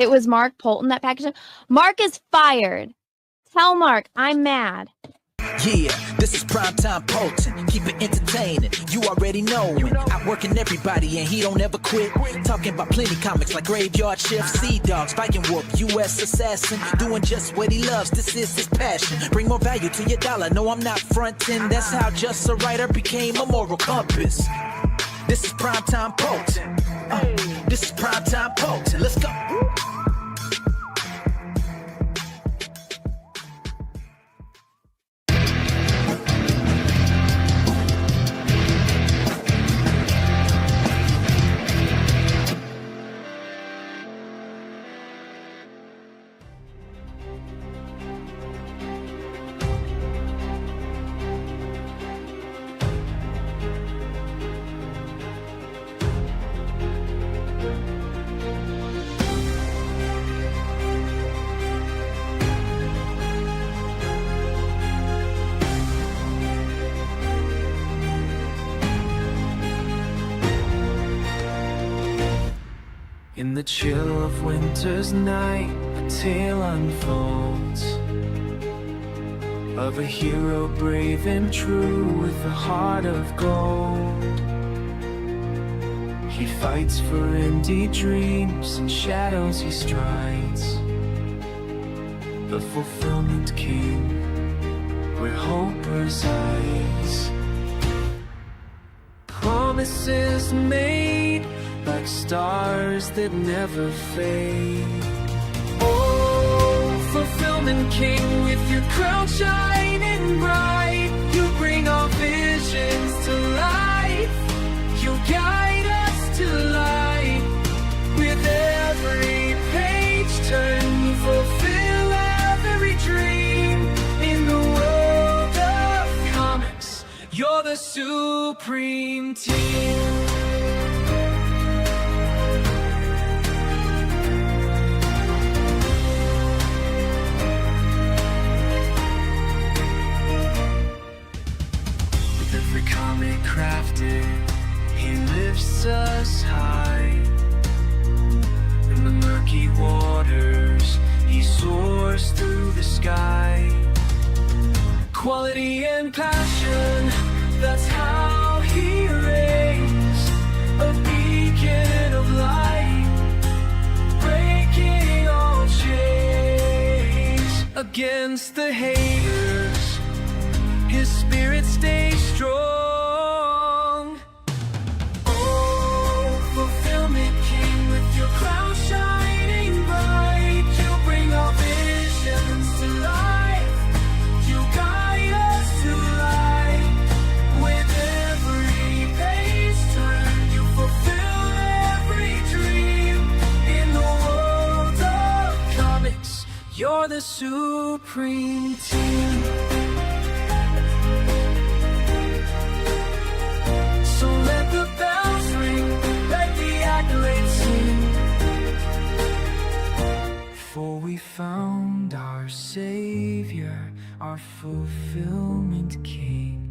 It was Mark Poulton that packaged it. Mark is fired. Tell Mark I'm mad. Yeah, this is primetime Poulton. Keep it entertaining. You already knowin'. Outworking everybody and he don't ever quit. Talking about plenty comics like Graveyard Shift, Sea Dog, Spike and Whoop, U.S. Assassin. Doing just what he loves. This is his passion. Bring more value to your dollar. No, I'm not frontin'. That's how just a writer became a moral compass. This is primetime Poulton. This is primetime Poulton. Let's go. In the chill of winter's night, a tale unfolds of a hero brave and true with a heart of gold. He fights for empty dreams, in shadows he strides, the fulfillment king, where hope resides. Promises made like stars that never fade. Oh, fulfillment king, with your crown shining bright, you bring our visions to life. You guide us to light. With every page turn, you fulfill every dream. In the world of comics, you're the supreme team. Crafted, he lifts us high. In the murky waters, he soars through the sky. Quality and passion, that's how he reigns. A beacon of light, breaking all chains. Against the haters, his spirit stays strong. You're the supreme team. So let the bells ring, let the accolades sing. For we found our Savior, our fulfillment King.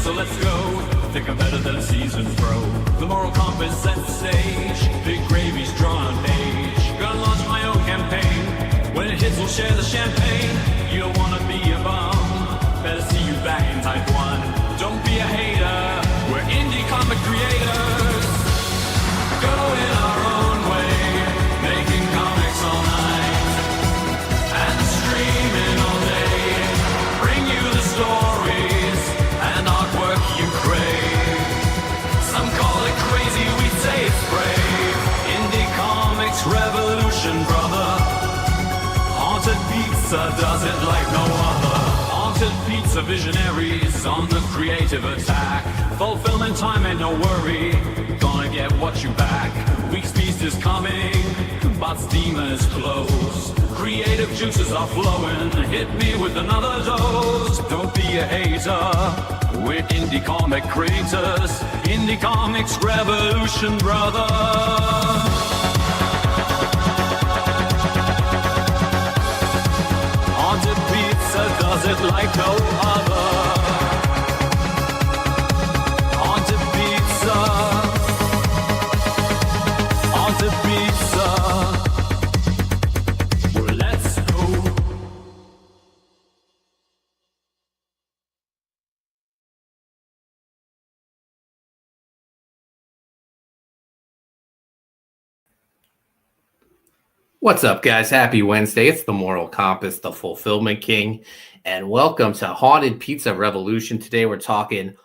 so let's go. Think I'm better than a seasoned pro. The moral compass set the stage. Big gravy's drawn on page. Gonna launch my own campaign. When it hits, we'll share the champagne. You don't wanna be a bum. Better see you back in type 1. Don't be a hater. We're indie comic creators. Going our own way. Making comics all night. And streaming all day. Bring you the stories and artwork you crave. Some call it crazy, we say it's brave. Indie comics revolution, brother. Haunted Pizza does it like no other. Haunted Pizza visionaries on the creative attack. Fulfillment time ain't no worry. Gonna get what you back. Week's feast is coming, but Steamer is closed. Creative juices are flowing. Hit me with another dose. Don't be a hater. We're indie comic creators. Indie comics revolution, brother. Haunted Pizza does it like no other. Haunted Pizza. Haunted Pizza. Well, let's go. What's up, guys? Happy Wednesday. It's the Moral Compass, the Fulfillment King, and welcome to Haunted Pizza Revolution. Today we're talking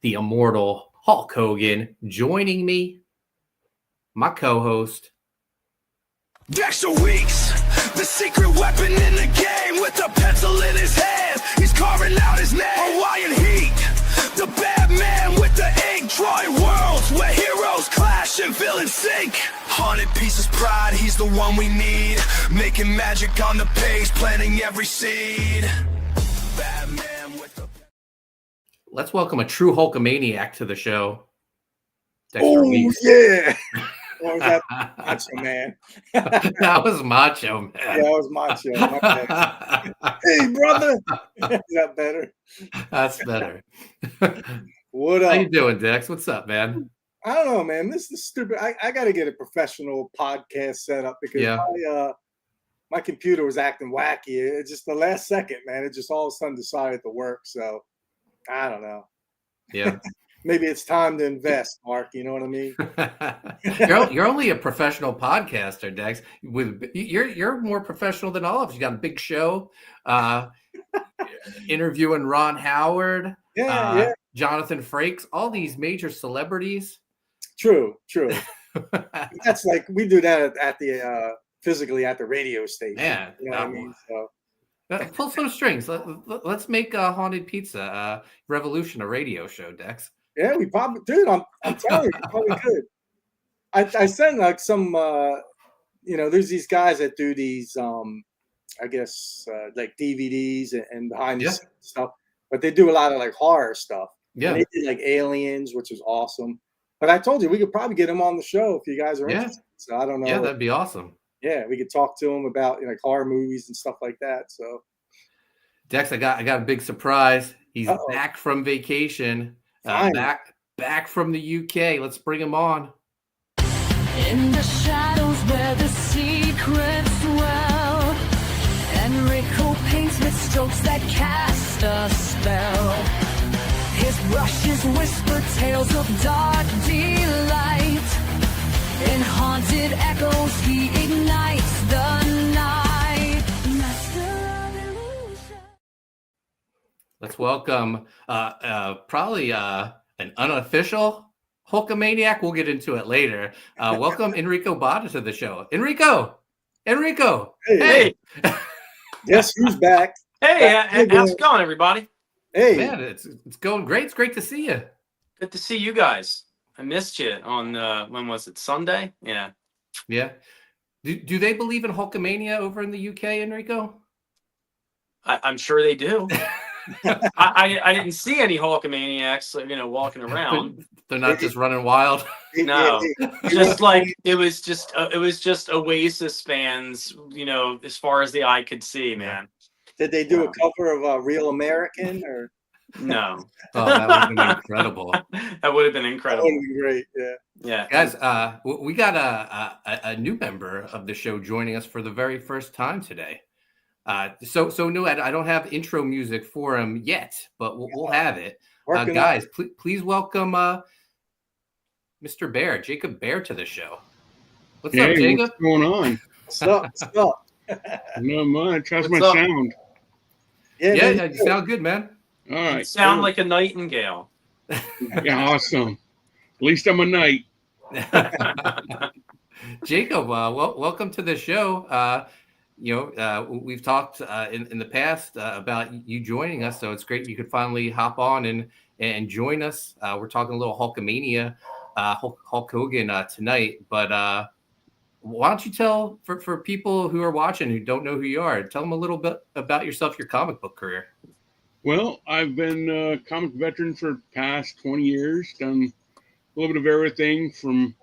the immortal Hulk Hogan. Joining me, my co-host, Dexter Weeks, the secret weapon in the game, with a pencil in his hand, he's carving out his name. Hawaiian Heat, the bad man with the ink, drawing worlds where heroes clash and feel in sync. Haunted Pieces pride, he's the one we need, making magic on the page, planting every seed. Batman with the... let's welcome a true Hulkamaniac to the show, Dexter Oh, Weeks. yeah. What was that? Macho Man. That was Macho Man. Yeah, that was Macho. My bad. Hey, brother. Is that better? That's better. What How up? you doing, Dex? What's up, man? I don't know, man. This is stupid. I got to get a professional podcast set up because Yeah. my computer was acting wacky. It just the last second, man. It just all of a sudden decided to work. So I don't know. Yeah. Maybe it's time to invest, Mark. You know what I mean? You're only a professional podcaster, Dex. You're more professional than all of us. You got a big show, interviewing Ron Howard, Yeah. Jonathan Frakes, all these major celebrities. True. That's like we do that at the physically at the radio station. Yeah, You know what I mean? So pull some strings. Let's make Haunted Pizza Revolution a radio show, Dex. yeah, we probably, dude. I'm telling you, we probably could. I send like some, there's these guys that do these, I guess, like DVDs and behind the Yeah. scenes stuff, but they do a lot of like horror stuff. Yeah. And they did like Aliens, which was awesome. But I told you we could probably get them on the show if you guys are Yeah. interested. So I don't know. Yeah, that'd be awesome. Yeah, we could talk to them about like horror movies and stuff like that. So Dex, I got a big surprise. He's Uh-oh. back from vacation. Finally. Back from the UK. Let's bring him on. In the shadows where the secrets dwell, Enrico paints with strokes that cast a spell. His brushes whisper tales of dark delight. In haunted echoes he ignites the night. Master of illusion. Let's welcome probably an unofficial Hulkamaniac. We'll get into it later. Welcome Enrico Botta to the show. Enrico. Hey. Guess who's back? Hey, Hey, how's it going, everybody? Hey, Man, it's going great. It's great to see you. Good to see you guys. I missed you on when was it? Sunday? Yeah. Yeah. Do they believe in Hulkamania over in the UK, Enrico? I'm sure they do. I didn't see any Hulkamaniacs, walking around. They're not just running wild. No, just like it was just Oasis fans, as far as the eye could see, man. Did they do a cover of Real American or? No. Oh, that would have been incredible. That would have been That incredible. would be great. Yeah. Yeah. Guys, we got a new member of the show joining us for the very first time today. So new. I don't have intro music for him yet, but we'll have it. Working Guys, please welcome Mr. Bear, Jacob Bear, to the show. What's up, Jacob? What's going on? What's up? What's up? Not much. How's What's my up? sound? Yeah, you sound good, man. All right. You sound like a nightingale. Yeah, awesome. At least I'm a knight. Jacob, welcome to the show. We've talked in the past about you joining us, so it's great you could finally hop on and join us. We're talking a little Hulkamania, Hulk Hogan tonight, but why don't you tell for people who are watching who don't know who you are, tell them a little bit about yourself, your comic book career. Well, I've been a comic veteran for the past 20 years, done a little bit of everything from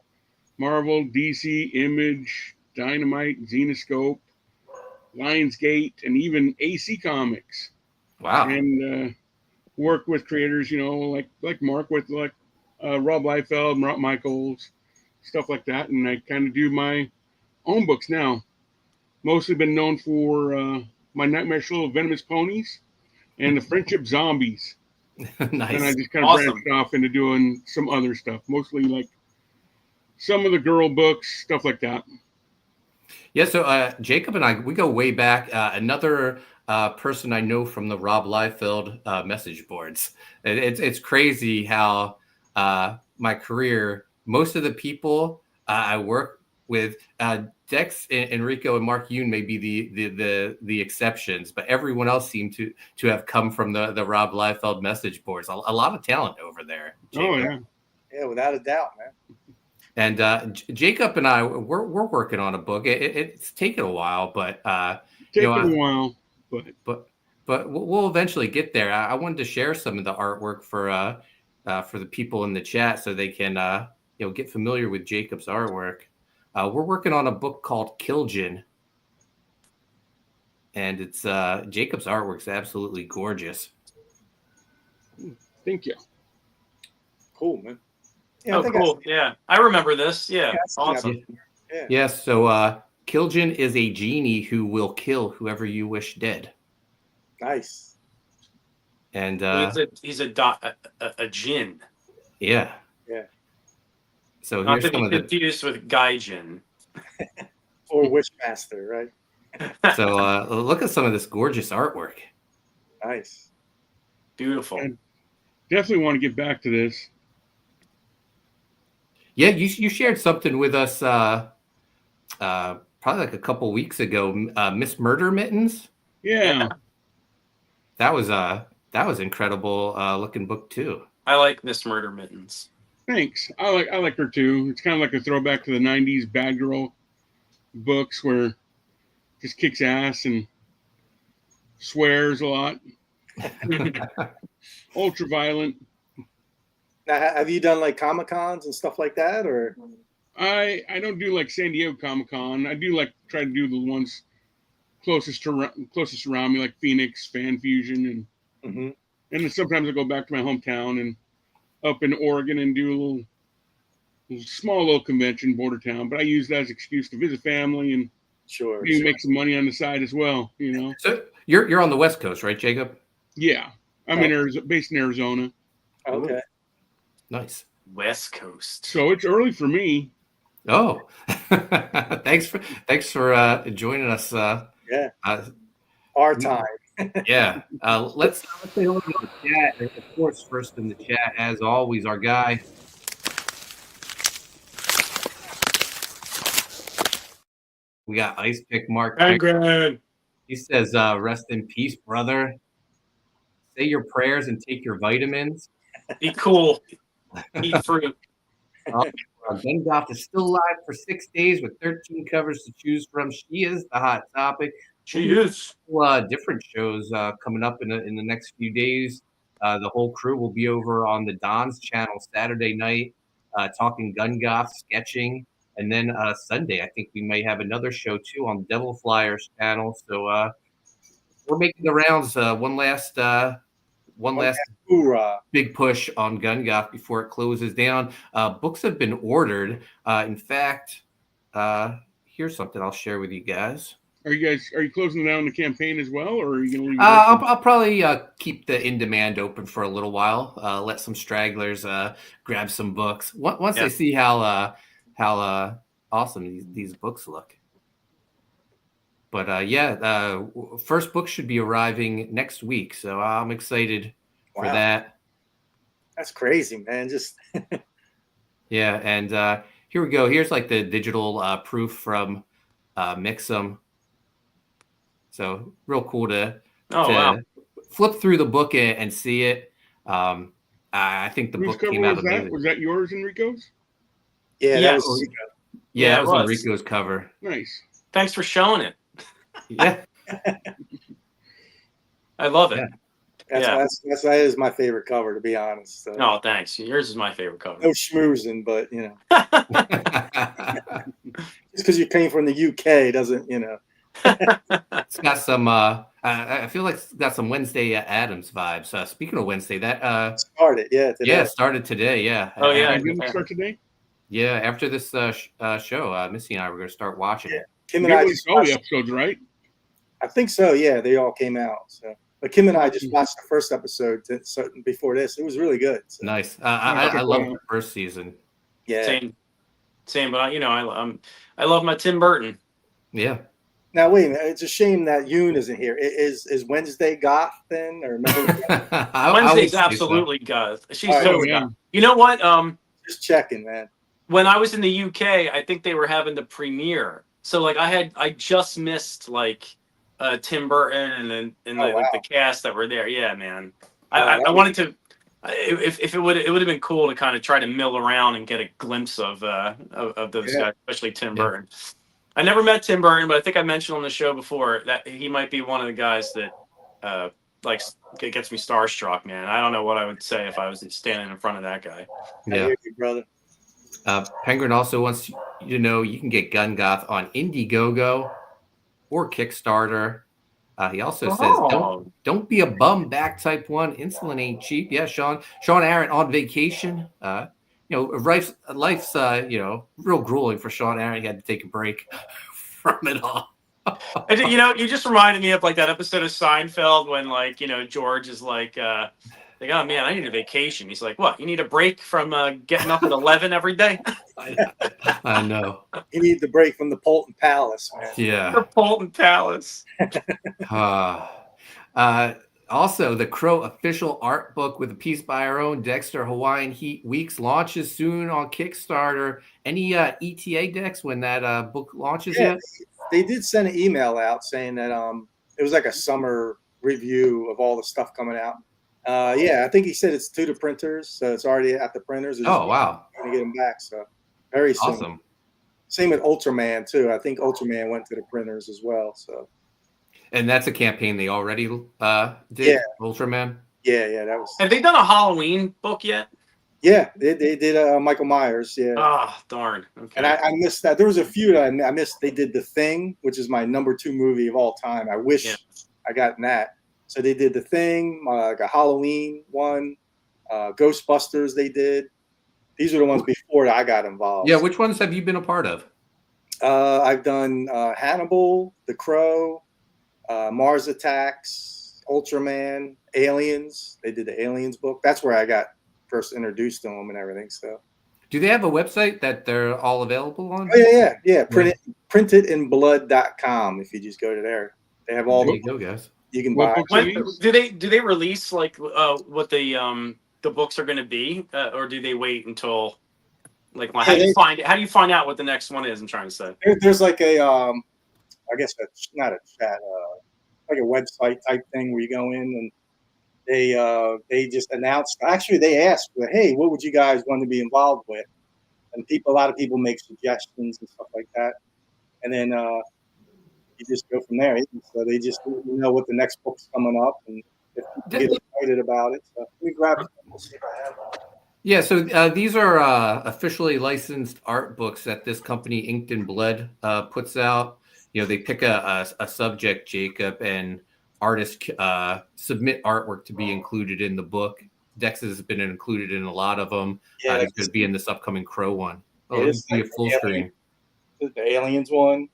Marvel, DC, Image, Dynamite, Zenoscope, Lionsgate, and even AC Comics. Wow. And work with creators, like Mark, with like Rob Liefeld, Rob Michaels, stuff like that. And I kind of do my own books now. Mostly been known for my Nightmare Show of Venomous Ponies and the Friendship Zombies. Nice. And I just kind of branched off into doing some other stuff, mostly like some of the girl books, stuff like that. Yeah, so Jacob and I, we go way back. Another person I know from the Rob Liefeld message boards. It's crazy how my career, most of the people I work with, Dex, Enrico, and Mark Yoon may be the exceptions, but everyone else seemed to have come from the Rob Liefeld message boards. A lot of talent over there. Jacob. Oh yeah, Yeah, without a doubt, man. And Jacob and I, we're working on a book. It's taken a while, but a while, but we'll eventually get there. I wanted to share some of the artwork for the people in the chat so they can get familiar with Jacob's artwork. We're working on a book called Killjin, and it's Jacob's artwork's absolutely gorgeous. Thank you. Cool, man. Yeah, Oh, cool. Yeah. I remember this. Yeah. Awesome. Yeah. Yes. So Killjin is a genie who will kill whoever you wish dead. Nice. And he's a djinn. yeah. Yeah. So Not here's to some be of the. confused with Gaijin. Or Wishmaster, right? So look at some of this gorgeous artwork. Nice. Beautiful. And definitely want to get back to this. Yeah, you shared something with us probably like a couple weeks ago. Miss Murder Mittens. Yeah. That was incredible looking book too. I like Miss Murder Mittens. Thanks. I like her too. It's kind of like a throwback to the 90s bad girl books where just kicks ass and swears a lot. Ultra violent. Now, have you done like Comic-Cons and stuff like that, or? I don't do like San Diego Comic-Con. I do like try to do the ones closest around me, like Phoenix, Fan Fusion, and then sometimes I go back to my hometown and up in Oregon and do a little small convention, border town. But I use that as an excuse to visit family and maybe make some money on the side as well. So you're on the West Coast, right, Jacob? Yeah, I'm in Arizona, based in Arizona. Okay. Nice. West Coast. So it's early for me. Oh, thanks for joining us. Yeah. Our time. Yeah. Let's say hello to the chat. And of course, first in the chat, as always, our guy. We got Ice Pick Mark. He says, rest in peace, brother. Say your prayers and take your vitamins. Be cool. Eat fruit. Gun Goth is still live for 6 days with 13 covers to choose from. She is the hot topic. She is. Different shows coming up in the next few days. The whole crew will be over on the Don's channel Saturday night, talking Gun Goth, sketching. And then Sunday, I think we may have another show too on Devil Flyers channel. So we're making the rounds. One last one last hoorah. big push on Gun Goth before it closes down. Books have been ordered. In fact, here's something I'll share with you guys. Are you closing down the campaign as well, or are you going to leave? I'll probably keep the in demand open for a little while. Let some stragglers grab some books once they see how awesome these books look. But first book should be arriving next week, so I'm excited for that. That's crazy, man. Just yeah, and here we go. Here's like the digital proof from Mixum. So real cool to flip through the book and see it. I think the book came out amazing. Was that yours, Enrico's? Yeah, yes. That was Enrico's cover. Nice. Thanks for showing it. Yeah. I love it. Yeah. That is my favorite cover, to be honest. So. Oh, thanks. Yours is my favorite cover. No schmoozing, but you know, just because you came from the UK doesn't, you know. It's got some. I feel like it's got some Wednesday Addams vibes. Speaking of Wednesday, that started. Yeah, today. Yeah, started today. Yeah. Oh yeah, did it start today? Yeah, after this show, Missy and I were going to start watching it. Kim and I just all the episodes, right? I think so. Yeah, they all came out. So, but Kim and I just watched the first episode before this. It was really good. So. Nice. I love the first season. Yeah. Same. But you know, I love my Tim Burton. Yeah. Now wait a minute. It's a shame that Yoon isn't here. Is Wednesday goth then, or Wednesday's absolutely goth. She's totally goth. You know what? Just checking, man. When I was in the UK, I think they were having the premiere. So like I just missed like Tim Burton and the cast that were there. Yeah, man. I wanted to. If it would have been cool to kind of try to mill around and get a glimpse of those guys, especially Tim Burton. I never met Tim Burton, but I think I mentioned on the show before that he might be one of the guys that gets me starstruck, man. I don't know what I would say if I was standing in front of that guy. Yeah, I hear you, brother. Penguin also wants you to know you can get Gun Goth on Indiegogo or Kickstarter. He also says, don't be a bum back type 1. Insulin ain't cheap. Yeah, Sean Aaron on vacation. Life's real grueling for Sean Aaron. He had to take a break from it all. You just reminded me of like that episode of Seinfeld when George is like, oh man, I need a vacation. He's like, what? You need a break from getting up at 11 every day? I know. You need the break from the Poulton Palace, man. Yeah. The Poulton Palace. Also, the Crow official art book with a piece by our own Dexter Hawaiian Heat Weeks launches soon on Kickstarter. Any ETA, Dex, when that book launches yet? They did send an email out saying that it was like a summer review of all the stuff coming out. I think he said it's to the printers, so it's already at the printers. Oh, wow. Going to get them back, so very soon. Awesome. Same with Ultraman, too. I think Ultraman went to the printers as well, so. And that's a campaign they already did, Ultraman? Yeah, that was. Have they done a Halloween book yet? Yeah, they did Michael Myers, yeah. Oh, darn. Okay. And I missed that. There was a few that I missed. They did The Thing, which is my number 2 movie of all time. I wish I got that. So they did The Thing, like a Halloween one, Ghostbusters they did. These are the ones before I got involved. Yeah, which ones have you been a part of? I've done Hannibal, The Crow, Mars Attacks, Ultraman, Aliens. They did the Aliens book. That's where I got first introduced to them and everything. So, do they have a website that they're all available on? Oh yeah. Printedinblood.com. If you just go to there, they have all the go, guys. You can buy. Do they release like what the books are going to be, or do they wait until like how do you find out what the next one is? I'm trying to say there's like a I guess that's not a chat, like a website type thing where you go in and they just announced. Actually, they asked, "Hey, what would you guys want to be involved with?" And a lot of people make suggestions and stuff like that, and then you just go from there. So they just know what the next book's coming up, and if people get excited about it. So we grab it. We'll see if I have one. Yeah, so these are officially licensed art books that this company, Inked in Blood, puts out. They pick a subject, Jacob, and artists submit artwork to be included in the book. Dex has been included in a lot of them. Yeah, he's going to be in this upcoming Crow one. Oh, Yeah, let me it's see a like full the screen. The Aliens one,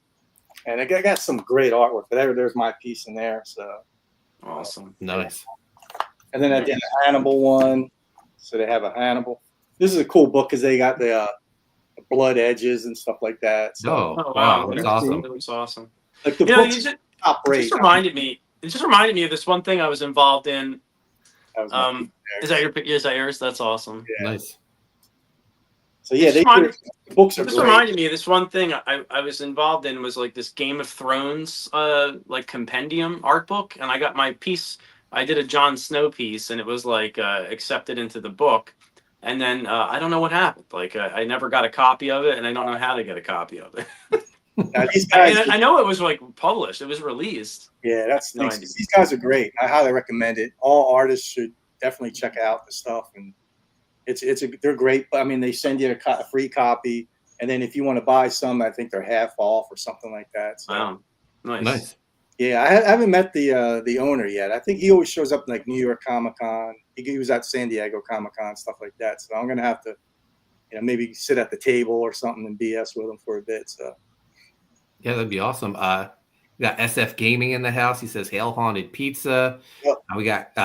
and I got some great artwork. But there's my piece in there. So awesome, nice. And then I did a Hannibal one, so they have a Hannibal. This is a cool book because they got the blood edges and stuff like that. So, oh wow, that's awesome. That looks awesome. Like the You know, book's top rate. It just reminded me of this one thing I was involved in. That was Is that yours? That's awesome. Yeah. Nice. So yeah, the books are This great. reminded me of this one thing I was involved in was like this Game of Thrones like compendium art book, and I got my piece. I did a Jon Snow piece, and it was like accepted into the book, and then I don't know what happened. Like I never got a copy of it, and I don't know how to get a copy of it. Now, these guys, I know it was like published. It was released. yeah, that's No nice. idea. These guys are great. I highly recommend it. All artists should definitely check out the stuff, and they're great. I mean, they send you a free copy, and then if you want to buy some, I think they're half off or something like that. So, Wow, Nice. yeah, I haven't met the owner yet. I think he always shows up in like New York Comic Con. He was at San Diego Comic Con, stuff like that. So I'm gonna have to, maybe sit at the table or something and BS with him for a bit. So Yeah, that'd be awesome. We got SF Gaming in the house. He says, "Hail Haunted Pizza." Yep. We got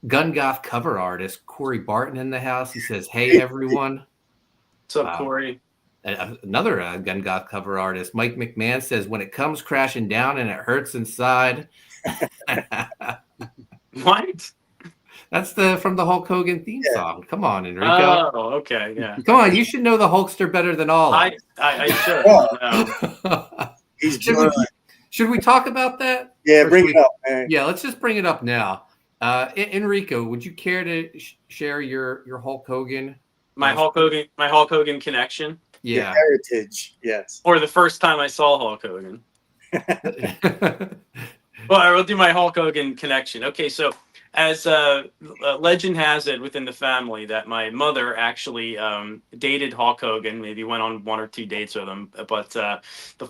Gun Goth cover artist Corey Barton in the house. He says, "Hey everyone." What's up, Corey? Another Gun Goth cover artist, Mike McMahon, says, "When it comes crashing down and it hurts inside." What? That's from the Hulk Hogan theme song. Come on, Enrico. Oh, okay, yeah. Come on, you should know the Hulkster better than all of us. I should. No. he's Should we talk about that? Yeah, Or bring should it up, man. Yeah, let's just bring it up now. Enrico, would you care to share your Hulk Hogan? My Hulk Hogan connection. Yeah. Your heritage, yes. Or the first time I saw Hulk Hogan. Well, I will do my Hulk Hogan connection. Okay, so as legend has it within the family that my mother actually dated Hulk Hogan, maybe went on 1 or 2 dates with him. But the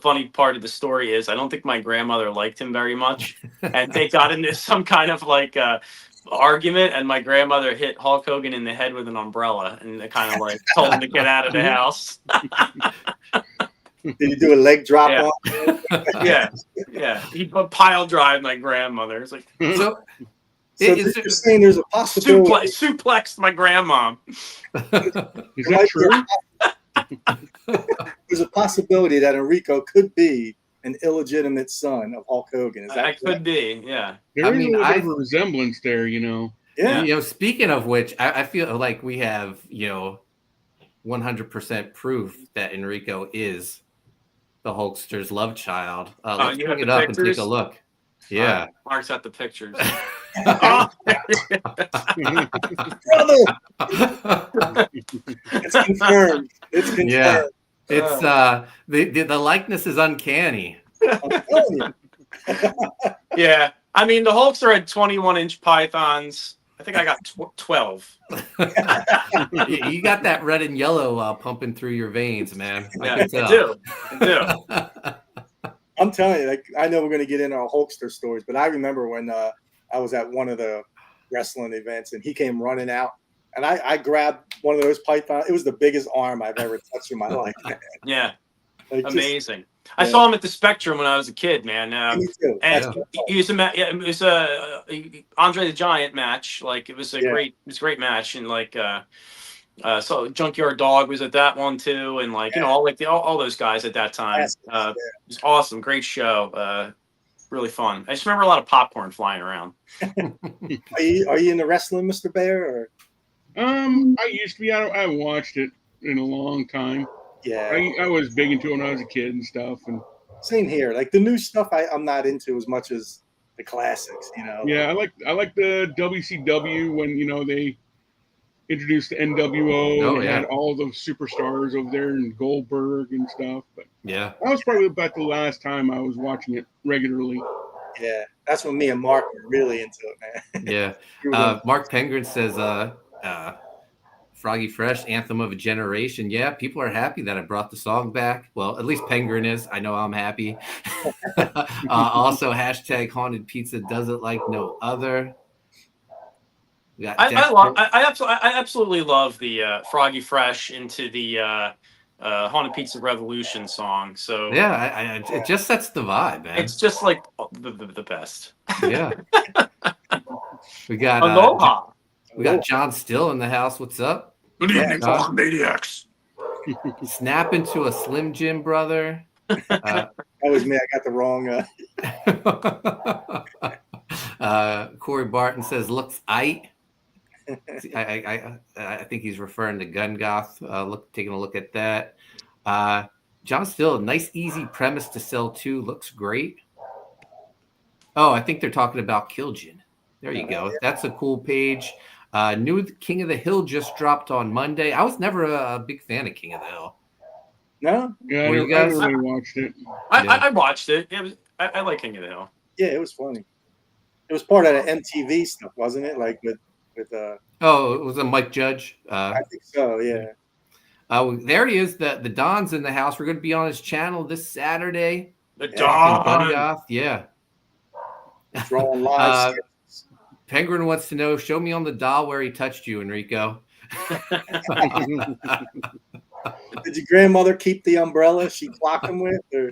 funny part of the story is I don't think my grandmother liked him very much. And they got into some kind of like argument, and my grandmother hit Hulk Hogan in the head with an umbrella and kind of like told him to get out of the house. Did you do a leg drop Yeah. on? Yeah. He pile drive my grandmother. It's like So So you're saying there's a possibility. suplexed my grandmom. Is that true? There's a possibility that Enrico could be an illegitimate son of Hulk Hogan. Is that I correct? could be, yeah. There is a little bit of a resemblance there, Yeah. Speaking of which, I feel like we have 100% proof that Enrico is the Hulkster's love child. Let's you bring have it the up and take pictures? a look. Yeah. Mark's got the pictures. Brother! It's confirmed. It's confirmed. Yeah. It's the likeness is uncanny. I'm telling you. Yeah. I mean, the Hulkster had 21-inch pythons. I think I got 12. You got that red and yellow pumping through your veins, man. Yeah, can tell. I do. I'm telling you, like, I know we're going to get into our Hulkster stories, but I remember when I was at one of the wrestling events and he came running out, and I grabbed one of those pythons. It was the biggest arm I've ever touched in my life. Yeah. Like, just- Amazing. I saw him at the Spectrum when I was a kid, man. me too. And That's- he was it was a Andre the Giant match. Like it was a great match, and like so Junkyard Dog was at that one too, and like all those guys at that time. It was awesome, great show, really fun. I just remember a lot of popcorn flying around. Are you in the wrestling, Mr. Bear? Or? I used to be. I haven't watched it in a long time. Yeah, I was big into it when I was a kid and stuff. And same here. Like the new stuff, I'm not into as much as the classics. yeah, I like the WCW when they introduced the NWO and had all the superstars over there and Goldberg and stuff. But yeah, that was probably about the last time I was watching it regularly. Yeah, that's when me and Mark were really into it, man. Yeah. Mark Pengren says Froggy Fresh, Anthem of a Generation. Yeah, people are happy that I brought the song back. Well, at least Penguin is. I know I'm happy. Also, hashtag Haunted Pizza does it like no other. We got I absolutely love the Froggy Fresh into the Haunted Pizza Revolution song. So yeah, it just sets the vibe, man. it's just like the best. Yeah. We got Aloha. we got John Still in the house. What's up? Good evening, John? maniacs. Snap into a Slim Jim, brother. That was me. I got the wrong. Corey Barton says looks aight. I think he's referring to Gun Goth. Taking a look at that. John Still, nice easy premise to sell too. Looks great. Oh, I think they're talking about Killjin. There you go. Yeah. That's a cool page. New King of the Hill just dropped on Monday. I was never a big fan of King of the Hill. No? Yeah, I never really watched it. I watched it. I like King of the Hill. Yeah, it was funny. It was part of the MTV stuff, wasn't it? Like with oh, it was a Mike Judge. I think so, yeah. There he is. The Don's in the house. We're going to be on his channel this Saturday. The Don. Gun Goth, yeah. Drawing live. Penguin wants to know, show me on the doll where he touched you, Enrico. Did your grandmother keep the umbrella she clocked him with? Or?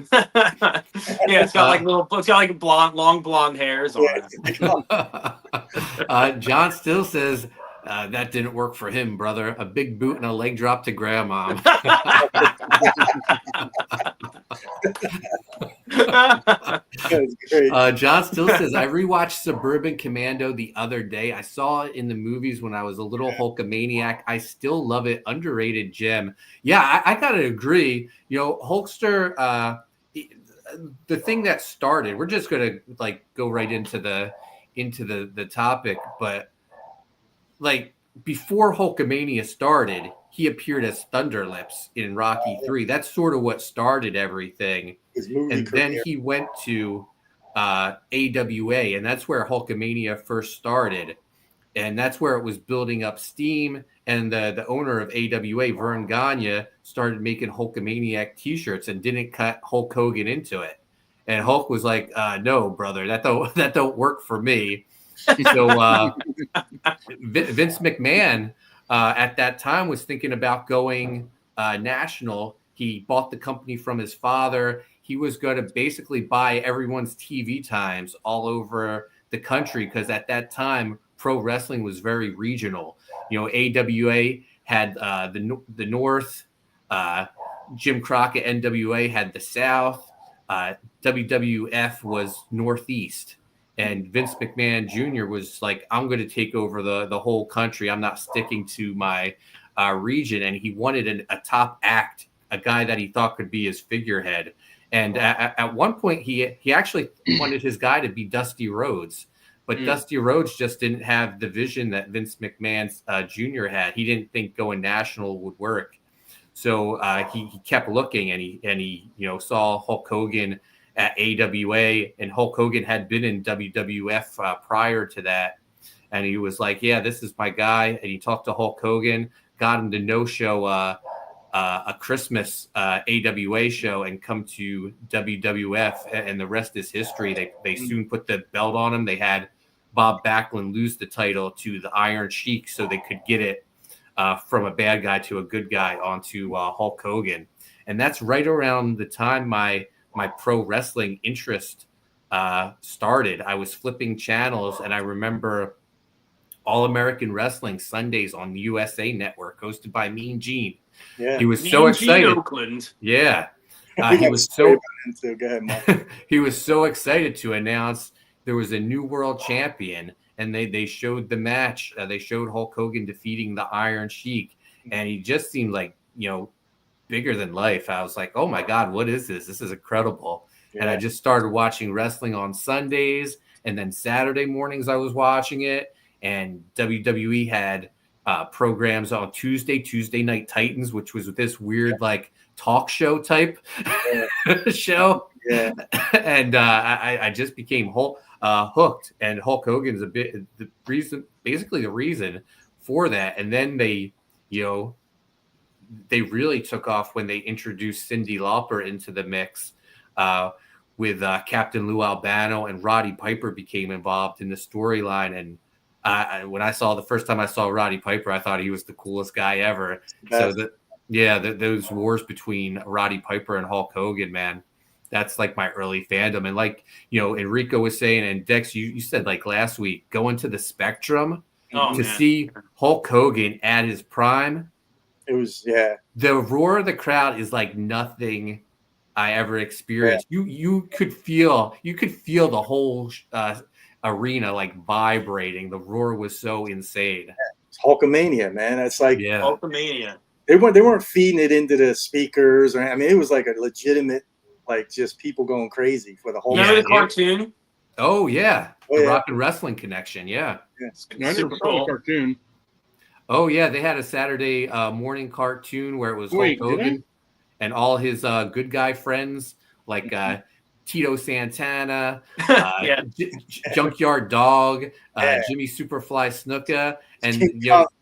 Yeah, it's got long blonde hairs on it. John Still says that didn't work for him, brother. A big boot and a leg drop to grandma. John Still says, I rewatched Suburban Commando the other day. I saw it in the movies when I was a little Hulkamaniac. I still love it. Underrated gem. Yeah, I gotta agree. You know, Hulkster, the thing that started, we're just gonna like go right into the topic, but like before Hulkamania started, he appeared as Thunderlips in Rocky 3. That's sort of what started everything. And then he went to AWA, and that's where Hulkamania first started. And that's where it was building up steam. And the owner of AWA, Vern Gagne, started making Hulkamaniac t-shirts and didn't cut Hulk Hogan into it. And Hulk was like, no, brother, that don't work for me. So Vince McMahon at that time was thinking about going national. He bought the company from his father. He was going to basically buy everyone's TV times all over the country because at that time, pro wrestling was very regional. You know, AWA had the North, Jim Crockett, NWA had the South, WWF was Northeast. And Vince McMahon Jr. was like, I'm going to take over the whole country. I'm not sticking to my region. And he wanted a top act, a guy that he thought could be his figurehead. And at one point, he actually wanted his guy to be Dusty Rhodes. But Dusty Rhodes just didn't have the vision that Vince McMahon Jr. had. He didn't think going national would work. So he kept looking, and he saw Hulk Hogan at AWA, and Hulk Hogan had been in WWF prior to that. And he was like, yeah, this is my guy. And he talked to Hulk Hogan, got him to no-show a Christmas AWA show and come to WWF. And the rest is history. They soon put the belt on him. They had Bob Backlund lose the title to the Iron Sheik so they could get it from a bad guy to a good guy onto Hulk Hogan. And that's right around the time my pro wrestling interest started. I was flipping channels, and I remember All American Wrestling Sundays on the USA Network, hosted by Mean Gene. Yeah. He was so excited. Oakland. Yeah, he was so. Go ahead, Mike. He was so excited to announce there was a new world champion, and they showed the match. They showed Hulk Hogan defeating the Iron Sheik, and he just seemed like bigger than life. I was like, oh my God, what is this? This is incredible. Yeah. And I just started watching wrestling on Sundays, and then Saturday mornings I was watching it. And WWE had programs on Tuesday Night Titans, which was this weird like talk show type show. Yeah. And I just became hooked. And Hulk Hogan's basically the reason for that. And then they they really took off when they introduced Cyndi Lauper into the mix, with Captain Lou Albano, and Roddy Piper became involved in the storyline. And when the first time I saw Roddy Piper, I thought he was the coolest guy ever. So those wars between Roddy Piper and Hulk Hogan, man, that's like my early fandom. And like, Enrico was saying, and Dex, you said like last week, going to the Spectrum see Hulk Hogan at his prime. It was, the roar of the crowd is like nothing I ever experienced. You could feel the whole arena like vibrating. The roar was so insane. It's Hulkamania, man. It's like Hulkamania. They weren't feeding it into the speakers, or it was like a legitimate, like just people going crazy for the whole. Remember the cartoon? Oh yeah, the Rock and Wrestling Connection. Yeah, I never saw the cartoon. Oh yeah, they had a Saturday morning cartoon where it was Hulk Hogan and all his good guy friends like Tito Santana, Junkyard Dog, Jimmy Superfly Snuka, and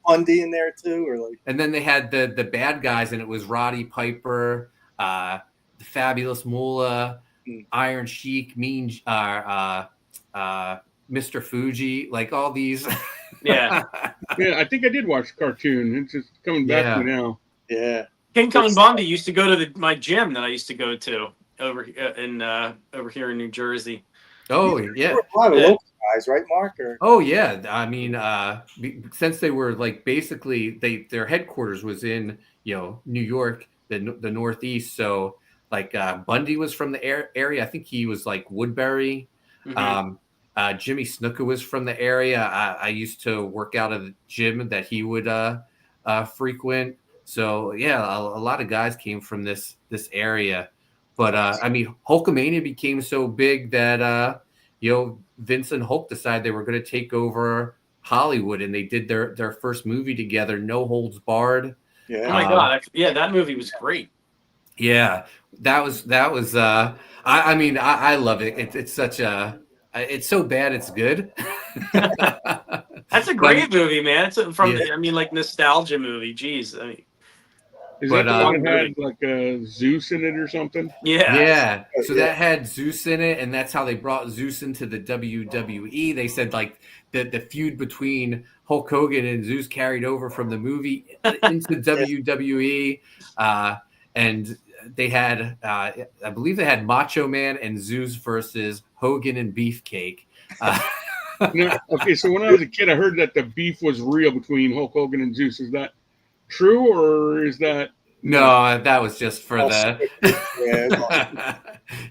Bundy in there too, or like. And then they had the bad guys, and it was Roddy Piper, the Fabulous Moolah, Iron Sheik, Mr. Fuji, like all these. Yeah, I think I did watch the cartoon. It's just coming back to me now. Yeah, King Kong Bundy used to go to my gym that I used to go to over here in New Jersey. Oh yeah, a lot of local guys, right, Mark? Oh yeah, I mean, since they were like basically their headquarters was in New York, the Northeast. So like Bundy was from the area. I think he was like Woodbury. Mm-hmm. Jimmy Snuka was from the area. I used to work out at the gym that he would frequent. So yeah, a lot of guys came from this area. But I mean, Hulkamania became so big that Vince and Hulk decided they were going to take over Hollywood, and they did their first movie together, No Holds Barred. Yeah. Oh my God! That movie was great. Yeah, that was. I mean, I love it. It's such a. It's so bad it's good. That's a great movie, man. It's like nostalgia movie. Jeez, I mean. Is that the one that had like Zeus in it or something? Yeah. Yeah. So that had Zeus in it, and that's how they brought Zeus into the WWE. They said like the feud between Hulk Hogan and Zeus carried over from the movie into WWE. And they had, I believe they had Macho Man and Zeus versus Hogan and Beefcake. Okay, so when I was a kid, I heard that the beef was real between Hulk Hogan and Zeus. Is that true, or is that no? That was just for the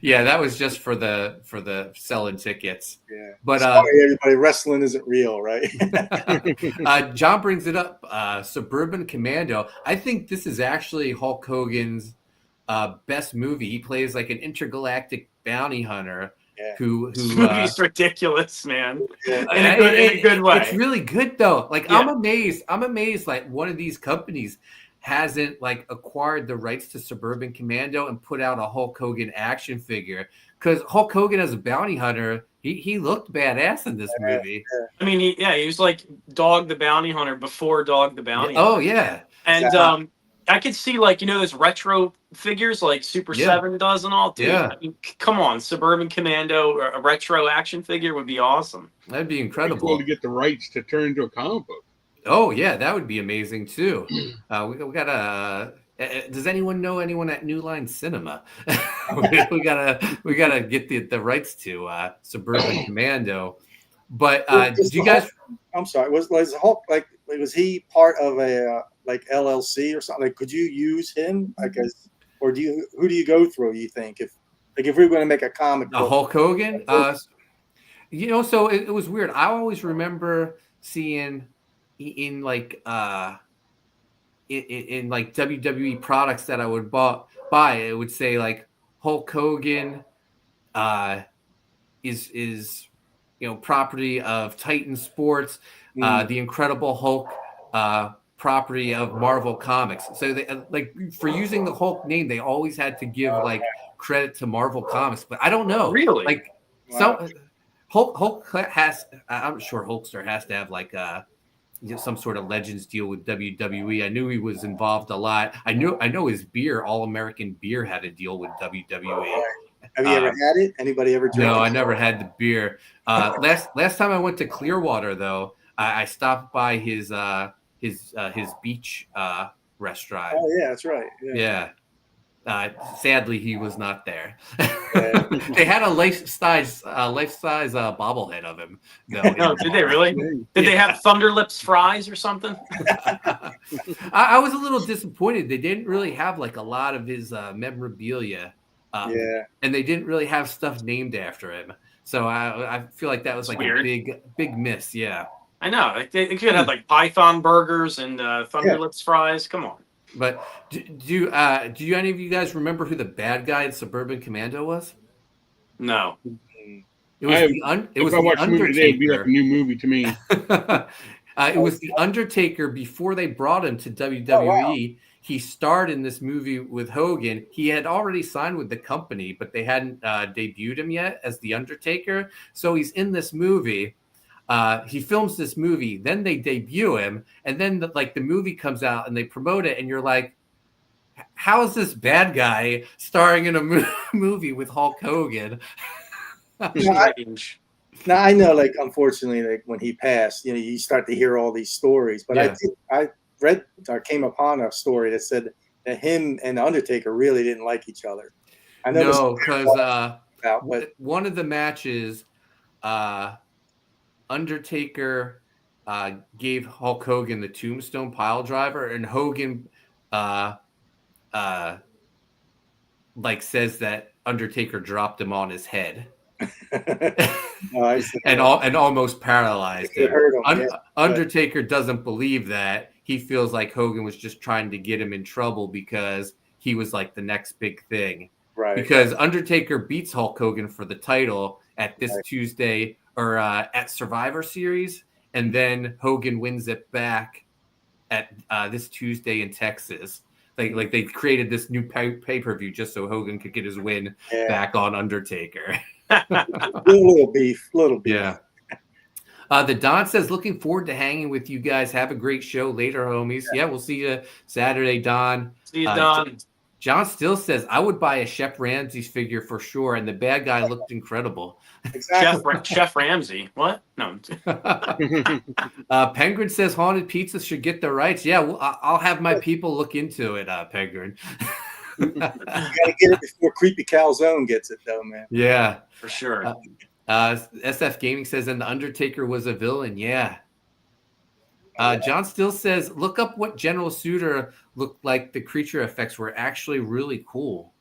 that was just for the selling tickets. Yeah, but sorry, everybody, wrestling isn't real, right? John brings it up. Suburban Commando. I think this is actually Hulk Hogan's best movie. He plays like an intergalactic bounty hunter. Yeah. Who movie's ridiculous, man. Yeah. In a good way. It's really good though. Like I'm amazed like one of these companies hasn't like acquired the rights to Suburban Commando and put out a Hulk Hogan action figure, because Hulk Hogan as a bounty hunter, he looked badass in this movie. Yeah. I mean, he was like Dog the Bounty Hunter before Dog the Bounty Hunter. Oh yeah. And I could see like those retro figures like Super 7 does and all. Dude, yeah. I mean, come on, Suburban Commando, a retro action figure would be awesome. That'd be incredible. Cool to get the rights to turn into a comic book. Oh yeah, that would be amazing too. We gotta. Does anyone know anyone at New Line Cinema? we gotta get the rights to Suburban Commando. But did you guys? I'm sorry. Was Hulk like? Was he part of a like LLC or something? Like, could you use him? I guess, or who do you go through? You think if we were going to make a comic book? Hulk Hogan. So it was weird. I always remember seeing in like in like WWE products that I would buy, it would say like Hulk Hogan is property of Titan Sports, the Incredible Hulk property of Marvel Comics. So they like for using the Hulk name, they always had to give like credit to Marvel Comics, but I don't know. Really? Like Hulk has, I'm sure Hulkster has to have like some sort of Legends deal with WWE. I knew he was involved a lot. I know his beer, All American Beer, had a deal with WWE. Have you ever had it? Anybody ever drank it? No, I never had the beer. Last time I went to Clearwater, though, I stopped by his beach restaurant. Oh yeah, that's right. Yeah. Sadly, he was not there. They had a life-size bobblehead of him. No, did they really? Did they have Thunderlips fries or something? I was a little disappointed. They didn't really have like a lot of his memorabilia. And they didn't really have stuff named after him. So I feel like that was like weird. a big miss. Yeah. I know. Like they could have like Python burgers and Thunderlips fries. Come on. But do any of you guys remember who the bad guy in Suburban Commando was? No. It was if I watched the movie today, it'd be like a new movie to me. It was the Undertaker before they brought him to WWE. Oh, wow. He starred in this movie with Hogan. He had already signed with the company, but they hadn't debuted him yet as the Undertaker. So he's in this movie. He films this movie, then they debut him, and then the movie comes out and they promote it, and you're like, how is this bad guy starring in a movie with Hulk Hogan? Now I know, like, unfortunately, like when he passed, you start to hear all these stories. But yeah. I read or came upon a story that said that him and the Undertaker really didn't like each other. I know. No, because one of the matches, Undertaker gave Hulk Hogan the Tombstone Pile Driver, and Hogan says that Undertaker dropped him on his head. and almost paralyzed him. Undertaker doesn't believe that. He feels like Hogan was just trying to get him in trouble because he was like the next big thing. Right. Because Undertaker beats Hulk Hogan for the title at this Tuesday or at Survivor Series, and then Hogan wins it back at this Tuesday in Texas. Like they created this new pay-per-view just so Hogan could get his win back on Undertaker. little beef. Yeah. The Don says, looking forward to hanging with you guys. Have a great show later, homies. Yeah, we'll see you Saturday, Don. See you, Don. John still says, I would buy a Chef Ramsay's figure for sure, and the bad guy looked incredible. Exactly. Chef Ramsay. What? No. Penguin says Haunted Pizza should get the rights. Yeah, well, I'll have my people look into it, Penguin. You gotta get it before Creepy Calzone gets it, though, man. Yeah, for sure. SF Gaming says, and the Undertaker was a villain. Yeah. John Still says, look up what General Suter looked like. The creature effects were actually really cool.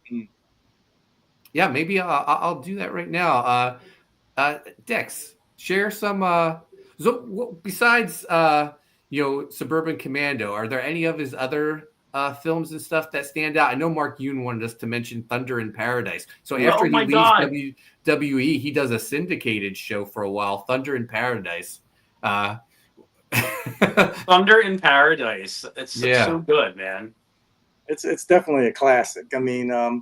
Yeah, maybe I'll do that right now. Dex, share some. Besides, Suburban Commando, are there any of his other films and stuff that stand out? I know Mark Yoon wanted us to mention Thunder in Paradise. So after he leaves WWE, he does a syndicated show for a while, Thunder in Paradise. Thunder in Paradise. It's so good, man. It's definitely a classic. I mean, I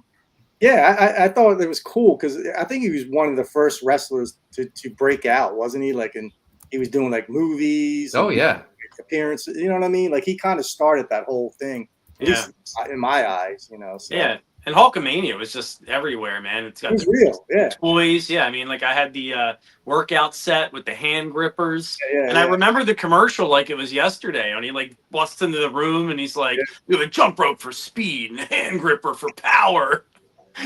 thought it was cool because I think he was one of the first wrestlers to break out, wasn't he? Like, and he was doing like movies. Oh yeah, appearances. You know what I mean? Like he kind of started that whole thing. At least in my eyes, So. Yeah. And Hulkamania was just everywhere, man. It was real, toys. Yeah, I mean, like I had the workout set with the hand grippers, and I remember the commercial like it was yesterday. And he like busts into the room, and he's like, "We have a jump rope for speed and a hand gripper for power."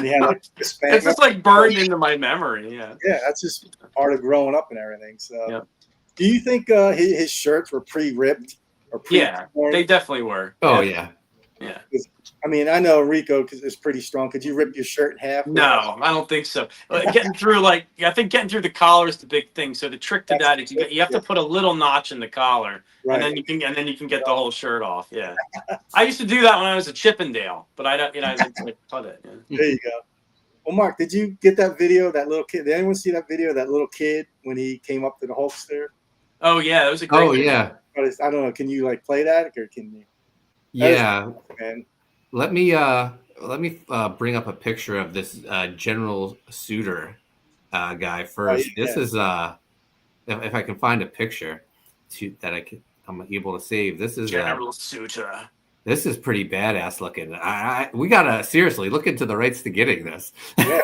Yeah, it's just like burned into my memory. Yeah, that's just part of growing up and everything. So, do you think his shirts were pre-ripped or pre-torn? They definitely were. Oh yeah. Yeah. I mean, I know Enrico is pretty strong. Could you rip your shirt in half? No, I don't think so. Getting through the collar is the big thing. So the trick to that is you have to put a little notch in the collar, and then you can get the whole shirt off. Yeah, I used to do that when I was at Chippendale, but I like to cut it. Yeah. There you go. Well, Mark, did you get that video of that little kid? Did anyone see that video of that little kid when he came up to the Hulkster? Oh yeah, that was a great. Video. Yeah. I don't know. Can you play that, or can you? Yeah. Let me bring up a picture of this General Suter guy first. This is if I can find a picture that I can. I'm able to save. This is General Sutra. This is pretty badass looking. We gotta seriously look into the rights to getting this. Yeah.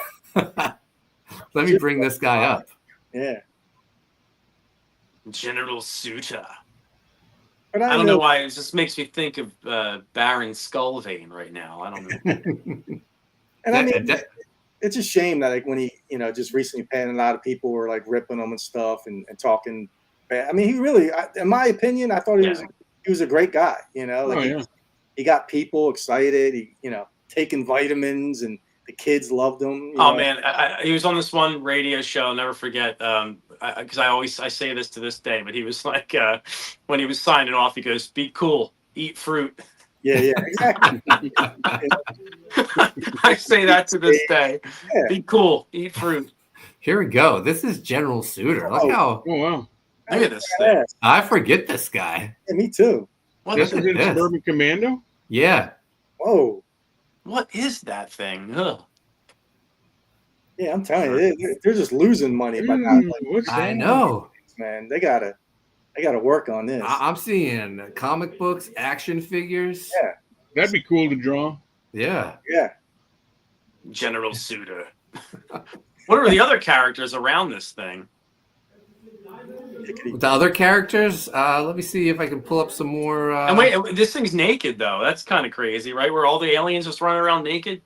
Let me bring this guy up. Yeah. General Sutra. But I don't know why it just makes me think of Baron Skullvein right now. I don't know. And I mean, it's a shame that like when he, you know, just recently passed, a lot of people were like ripping him and stuff and talking bad. I mean, he really, in my opinion, I thought he was a great guy. You know, like he got people excited. He, you know, taking vitamins and the kids loved him. You know? Man, he was on this one radio show. I'll never forget. Because I say this to this day, but he was like, when he was signing off, he goes, "Be cool, eat fruit." Yeah, exactly. I say that to this day. Yeah. Be cool, eat fruit. Here we go. This is General Suter. Look how. Oh wow! Look at this thing. I forget this guy. Yeah, me too. What this is in Suburban Commando? Yeah. Whoa. What is that thing? Ugh. Yeah, I'm telling you, they're just losing money. I know, man. They gotta work on this. I'm seeing comic books, action figures. Yeah, that'd be cool to draw. Yeah. General Suter. What are the other characters around this thing? The other characters, let me see if I can pull up some more. And wait, this thing's naked though. That's kind of crazy, right? Where all the aliens just running around naked.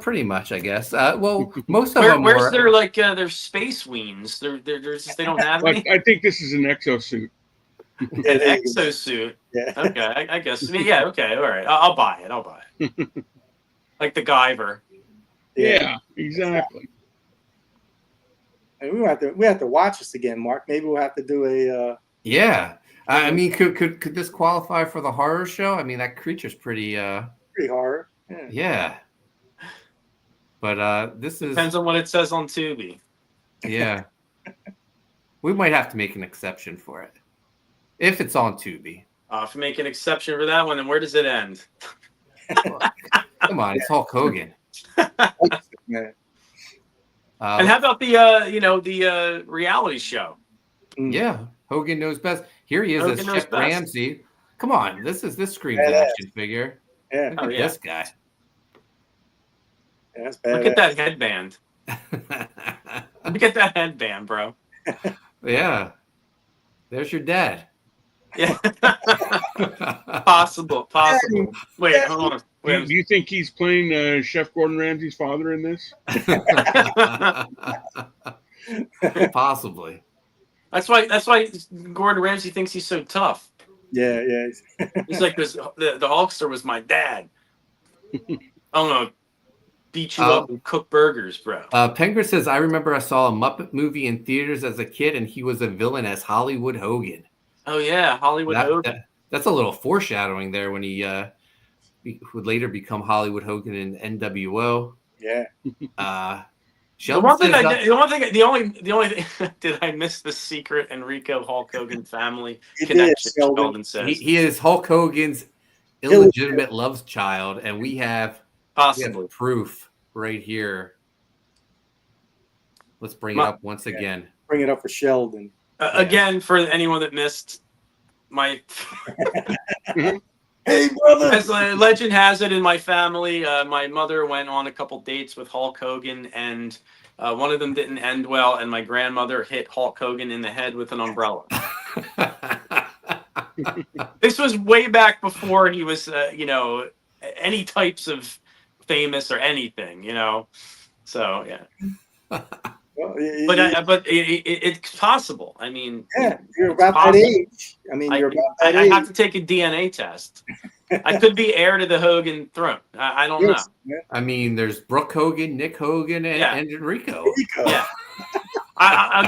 Pretty much, I guess. Well, most of them. Where's their like their space weens? They don't have any. I think this is an exosuit. An exosuit. Yeah. Okay, I guess. Yeah. Okay. All right. I'll buy it. Like the Guyver. Yeah. Exactly. And we have to watch this again, Mark. Maybe we'll have to do a. Yeah. I mean, could this qualify for the horror show? I mean, that creature's pretty. Pretty horror. Yeah. But this depends on what it says on Tubi. Yeah. We might have to make an exception for it. If it's on Tubi. If we make an exception for that one, then where does it end? Come on, it's Hulk Hogan. Man. And how about the reality show? Yeah, Hogan Knows Best. Here he is Hogan as Chef Ramsay. Come on, this screams action figure. Yeah. Look at this guy. Yeah, that's bad. Look at that headband. Look at that headband, bro. Yeah. There's your dad. Yeah. Possible. Wait, hold on. Do you think he's playing Chef Gordon Ramsay's father in this? Possibly. That's why Gordon Ramsay thinks he's so tough. Yeah. He's like, the Hulkster was my dad. I don't know. Beat you up and cook burgers, bro. Penger says, I remember I saw a Muppet movie in theaters as a kid, and he was a villain as Hollywood Hogan. Oh, yeah, Hollywood Hogan. That's a little foreshadowing there when he would later become Hollywood Hogan in NWO. Yeah. The only thing did I miss the secret Enrico Hulk Hogan family connection? Sheldon says he is Hulk Hogan's illegitimate love child, and we have proof right here. Let's bring it up once again. Bring it up for Sheldon. Again, for anyone that missed my. Hey, brother. As legend has it, in my family, my mother went on a couple dates with Hulk Hogan, and one of them didn't end well, and my grandmother hit Hulk Hogan in the head with an umbrella. This was way back before he was, any types of famous or anything, So yeah. Well, but it's possible. I mean, you're about that age. I mean, you're about that age. I have to take a DNA test. I could be heir to the Hogan throne. I don't know. I mean, there's Brooke Hogan, Nick Hogan, and Enrico. Yeah. I'll have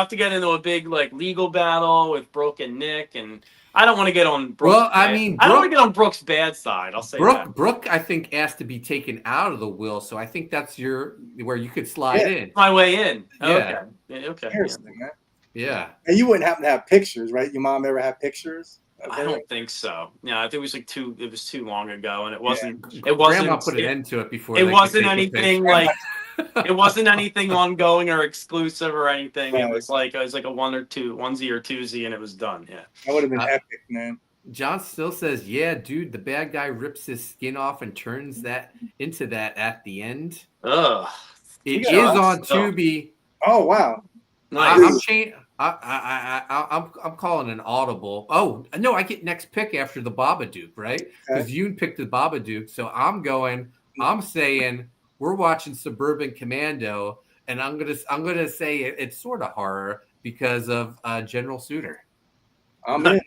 to get into a big like legal battle with Brooke and Nick, and I don't want to get on Brooke's I don't want to get on Brooke's bad side. I'll say that. Brooke, I think, asked to be taken out of the will, so I think that's where you could slide in. My way in. Yeah. Okay. Yeah. And you wouldn't happen to have pictures, right? Your mom ever have pictures? I don't think so. Yeah, I think it was it was too long ago, and it wasn't. Grandma put an end to it before. It wasn't anything like. It wasn't anything ongoing or exclusive or anything. Right. It was like a onesie or twosie, and it was done. Yeah. That would have been epic, man. John still says, "Yeah, dude, the bad guy rips his skin off and turns that into that at the end." Ugh. It Yeah, is on so- Tubi. Oh wow. Nice. I'm calling an audible. Oh no, I get next pick after the Babadook, right? Because Yoon picked the Babadook, so I'm saying we're watching Suburban Commando, and I'm gonna say it's sort of horror because of General Suitor. I'm in.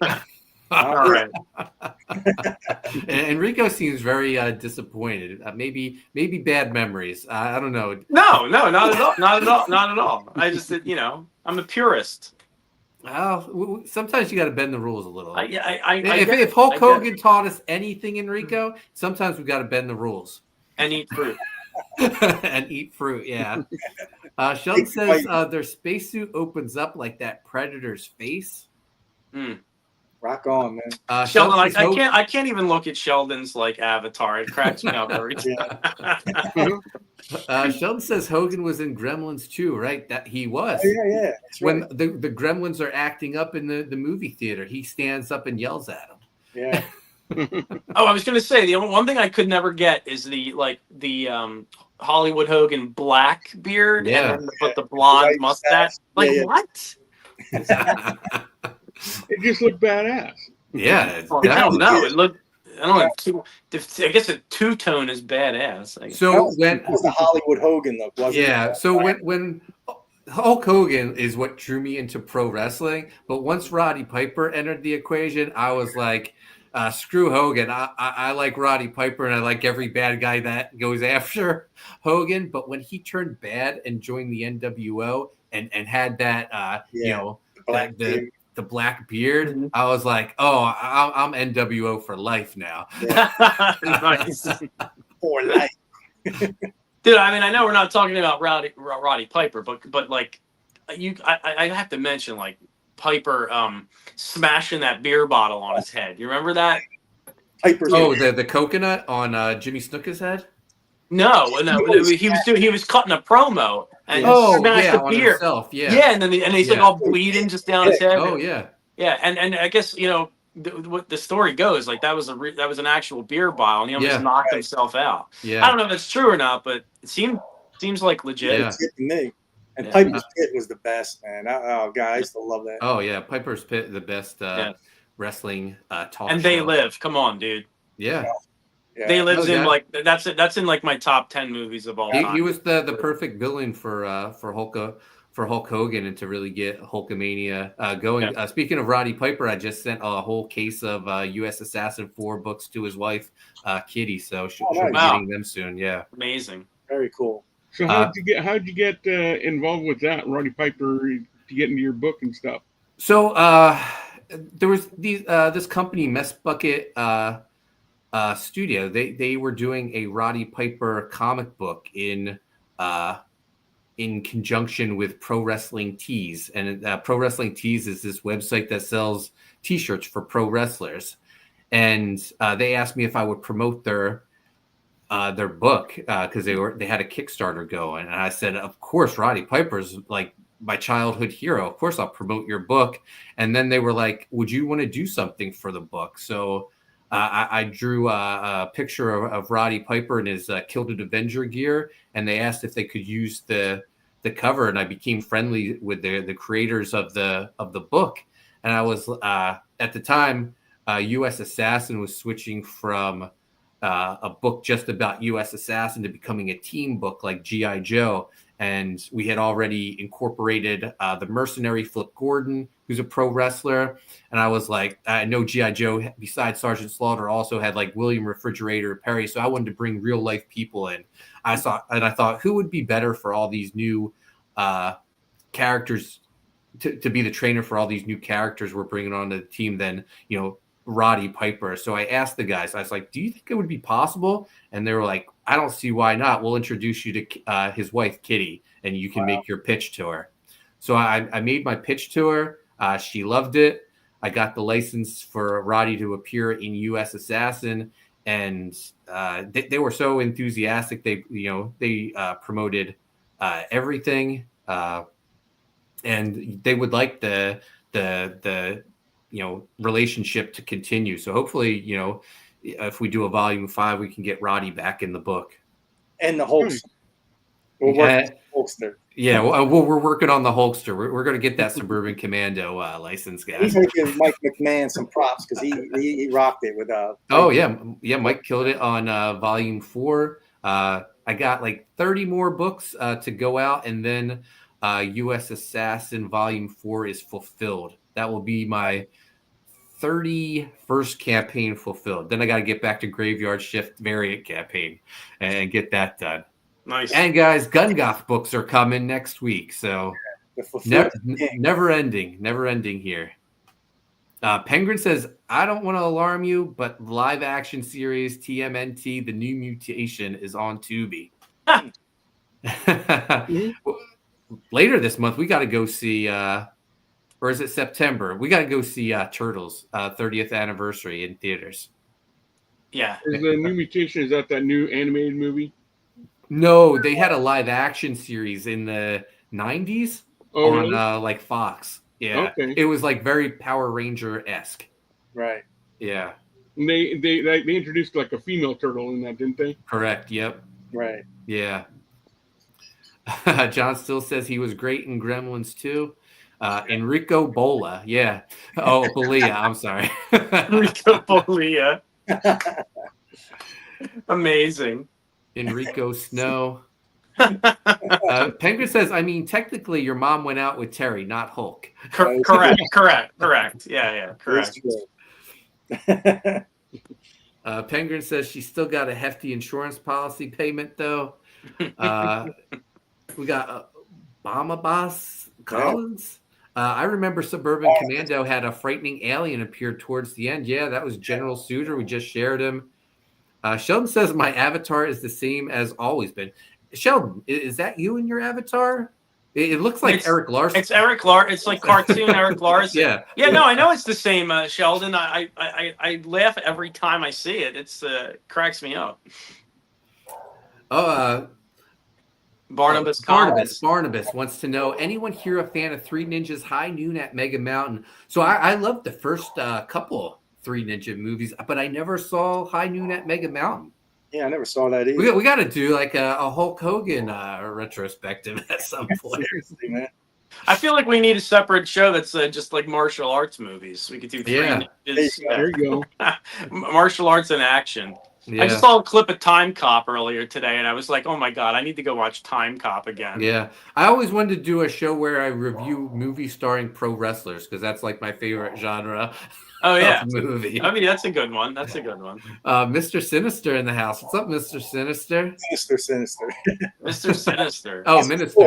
All right. And Enrico seems very disappointed. Maybe bad memories. I don't know. No, not at all. Not at all. I just, I'm a purist. Oh, sometimes you got to bend the rules a little. If I Hulk get Hogan taught us anything, Enrico, sometimes we got to bend the rules and eat fruit. and eat fruit. Yeah. Sheldon says their spacesuit opens up like that Predator's face. Rock on, man. Sheldon, I can't even look at Sheldon's like avatar. It cracks me up every time. Sheldon says Hogan was in Gremlins too, right? That he was. Oh, yeah. That's When right. the Gremlins are acting up in the movie theater, he stands up and yells at them. Yeah. Oh, I was gonna say the one thing I could never get is the Hollywood Hogan black beard and then the blonde White mustache. mustache. What? It just looked badass. Yeah. I don't know. It looked. I don't know. I guess a two-tone is badass. So when That was the Hollywood Hogan look, wasn't it? yeah, so when Hulk Hogan is what drew me into pro wrestling, but once Roddy Piper entered the equation, I was like, screw Hogan. I like Roddy Piper, and I like every bad guy that goes after Hogan. But when he turned bad and joined the NWO and had that, the black beard, I was like, oh, I'm NWO for life now. Nice. For life. Dude, I mean, I know we're not talking about Roddy Piper, but like, I have to mention like Piper smashing that beer bottle on his head. You remember that? Piper's the coconut on Jimmy Snuka's head? No, he was cutting a promo and smashed the on beer. himself, and then he's like all bleeding just down his head. Oh yeah, and I guess what the story goes, like that was an actual beer bottle, and he almost knocked himself out. Yeah, I don't know if that's true or not, but it seems like legit. Yeah. to me. And Piper's Pit was the best, man. Oh, God, I used to love that. Oh yeah, Piper's Pit, the best wrestling talk. And They Live. Come on, dude. Yeah. Yeah. They Live's in like that's in like my top 10 movies of all time. He was the perfect villain for Hulk Hogan and to really get Hulkamania going. Yeah. Speaking of Roddy Piper, I just sent a whole case of U.S. Assassin 4 books to his wife, Kitty. So she'll be getting them soon. Yeah, amazing. Very cool. So how'd you get involved with that, Roddy Piper, to get into your book and stuff? So there was this company, Mess Bucket Studio. They were doing a Roddy Piper comic book in conjunction with Pro Wrestling Tees, and Pro Wrestling Tees is this website that sells T-shirts for pro wrestlers, and they asked me if I would promote their book because they had a Kickstarter going, and I said, of course, Roddy Piper's like my childhood hero. Of course, I'll promote your book. And then they were like, would you want to do something for the book? So I drew a picture of Roddy Piper in his Killed Avenger gear, and they asked if they could use the cover, and I became friendly with the creators of the book. And I was at the time, U.S. Assassin was switching from a book just about U.S. Assassin to becoming a team book like G.I. Joe. And we had already incorporated the mercenary Flip Gordon, who's a pro wrestler. And I was like, I know G.I. Joe, besides Sergeant Slaughter, also had like William Refrigerator Perry. So I wanted to bring real life people in. I thought, who would be better for all these new characters to be the trainer for all these new characters we're bringing onto the team than, Roddy Piper. So I asked the guys, I was like, do you think it would be possible? And they were like, I don't see why not. We'll introduce you to his wife, Kitty, and you can make your pitch to her. So I made my pitch to her. She loved it. I got the license for Roddy to appear in U.S. Assassin, and they were so enthusiastic. They promoted everything, and they would like the relationship to continue. So hopefully, if we do a volume 5, we can get Roddy back in the book. And the Hulkster. We're working on the Hulkster. Yeah, we're working on the Hulkster. We're going to get that Suburban Commando license, guys. He's going to give Mike McMahon some props because he rocked it with. Oh yeah, Mike killed it on volume 4. I got like 30 more books to go out, and then U.S. Assassin volume 4 is fulfilled. That will be my 31st campaign fulfilled. Then I got to get back to Graveyard Shift variant campaign and get that done. Nice. And guys, Gun Goth books are coming next week, so never ending here. Penguin says, I don't want to alarm you, but live action series TMNT, The New Mutation, is on Tubi. Later this month, we got to go see, or is it September? We got to go see Turtles 30th anniversary in theaters. Yeah. Is the New Mutation, is that new animated movie? No, they had a live action series in the 90s on really? like Fox. Yeah. Okay. It was like very Power Ranger-esque. Right. Yeah. And they introduced like a female turtle in that, didn't they? Correct. Yep. Right. Yeah. John still says he was great in Gremlins too. Enrico Botta. Yeah. Oh, Botta. I'm sorry. Enrico Botta. Amazing. Enrico Snow. Penguin says, I mean, technically your mom went out with Terry, not Hulk. Correct. Yeah, correct. Penguin says she's still got a hefty insurance policy payment, though. We got Obama Boss Collins. I remember Suburban Commando had a frightening alien appear towards the end. Yeah, that was General Suter. We just shared him. Sheldon says my avatar is the same as always been. Sheldon, is that you in your avatar? It looks like Eric Larson. It's Eric Larson. It's like cartoon Eric Larson. Yeah. No, I know it's the same, Sheldon. I laugh every time I see it. It's cracks me up. Barnabas wants to know, anyone here a fan of Three Ninjas High Noon at Mega Mountain? So I loved the first couple Three Ninja movies, but I never saw High Noon at Mega Mountain. Yeah, I never saw that either. We got to do like a Hulk Hogan retrospective at some point. Seriously, man. I feel like we need a separate show that's just like martial arts movies. We could do three. Yeah. There you go. Martial arts in action. Yeah. I just saw a clip of Time Cop earlier today, and I was like, oh my God, I need to go watch Time Cop again. Yeah. I always wanted to do a show where I review movies starring pro wrestlers, because that's like my favorite genre. Oh, yeah. Movie. I mean, that's a good one. Mr. Sinister in the house. What's up, Mr. Sinister? Sinister. Mr. Sinister. Oh, Minister.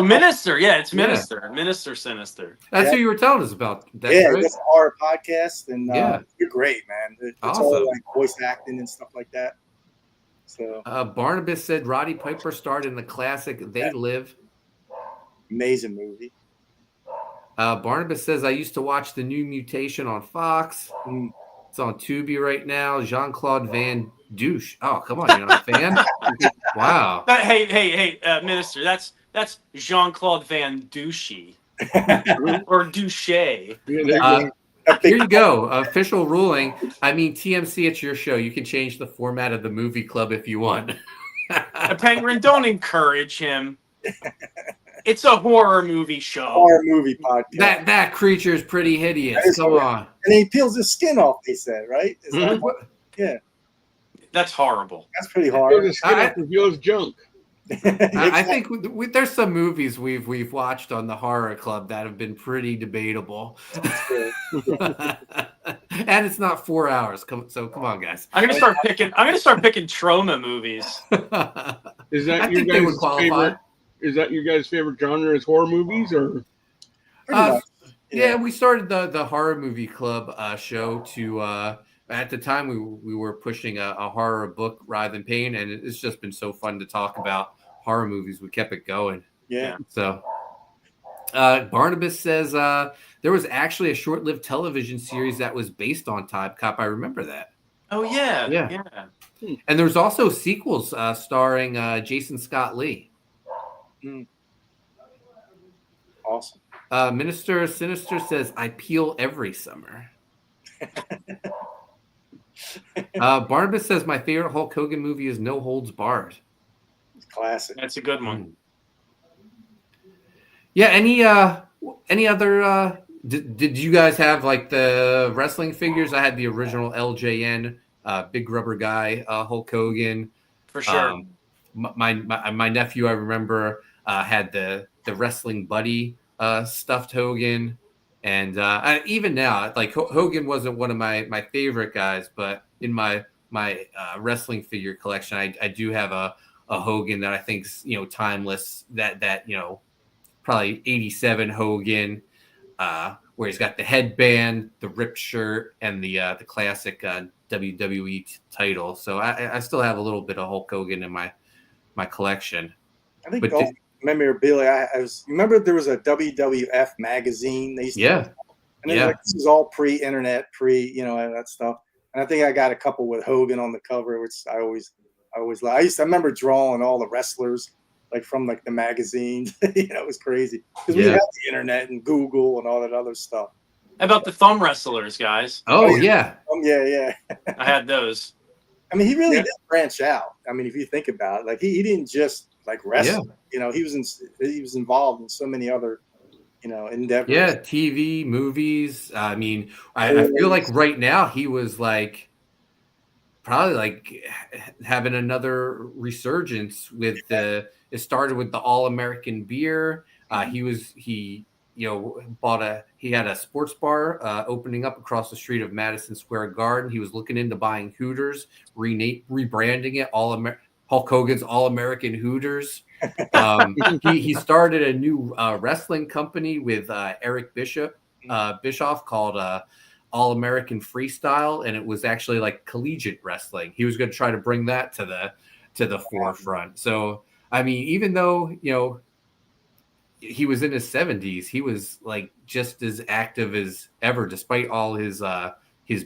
Minister. Yeah, it's Minister. Yeah. Minister Sinister. That's who you were telling us about. That's right. That's our podcast, and you're great, man. It's awesome. all like voice acting and stuff like that. So Barnabas said Roddy Piper starred in the classic They Live. Amazing movie. Barnabas says, I used to watch The New Mutation on Fox. It's on Tubi right now. Jean-Claude Van Douche. Oh, come on. You're not a fan? Wow. Hey, Minister, that's Jean-Claude Van Douche. Or Douche. Here you go. Official ruling. I mean, TMC, it's your show. You can change the format of the movie club if you want. Penguin, don't encourage him. It's a horror movie show. Horror movie podcast. That creature is pretty hideous. Come on. And he peels his skin off, they said, right? Yeah. That's horrible. That's pretty hard. His skin off reveals junk. I think there's some movies we've watched on the horror club that have been pretty debatable. And it's not 4 hours. So come on, guys. I'm gonna start picking trauma movies. Is that your guys' favorite? Is that your guys' favorite genre? Is horror movies, or? Yeah, we started the horror movie club show to. At the time, we were pushing a horror book rather than pain, and it's just been so fun to talk about horror movies. We kept it going. Yeah. So, Barnabas says there was actually a short-lived television series that was based on Time Cop. I remember that. Oh yeah, yeah. And there's also sequels starring Jason Scott Lee. Mm. Awesome. Minister Sinister says, I peel every summer. Barnabas says, my favorite Hulk Hogan movie is No Holds Barred. It's classic. That's a good one. Yeah. Any other? Did you guys have like the wrestling figures? I had the original LJN, big rubber guy, Hulk Hogan. For sure. My nephew, I remember, had the wrestling buddy stuffed Hogan, and even now, like Hogan wasn't one of my favorite guys, but in my wrestling figure collection, I do have a Hogan that I think's timeless. That probably 87 Hogan, where he's got the headband, the ripped shirt, and the classic WWE title. So I still have a little bit of Hulk Hogan in my collection. I think memorabilia. I remember there was a WWF magazine. They used to, and then this is all pre-internet, that stuff. And I think I got a couple with Hogan on the cover, which I always I remember drawing all the wrestlers like from like the magazines. It was crazy because we had the internet and Google and all that other stuff. How about the thumb wrestlers, guys? Oh yeah. Yeah. I had those. I mean, he really did branch out. I mean, if you think about it, like he didn't just like wrestle. He was involved in so many other, endeavors. Yeah, TV, movies. I mean, I feel like right now he was like probably like having another resurgence with it started with the All-American beer. He had a sports bar opening up across the street of Madison Square Garden. He was looking into buying Hooters, rebranding it Hulk Hogan's All-American Hooters. He started a new wrestling company with Eric Bischoff called All-American Freestyle, and it was actually like collegiate wrestling. He was going to try to bring that to the forefront. So, I mean, even though, he was in his 70s, he was like just as active as ever, despite all his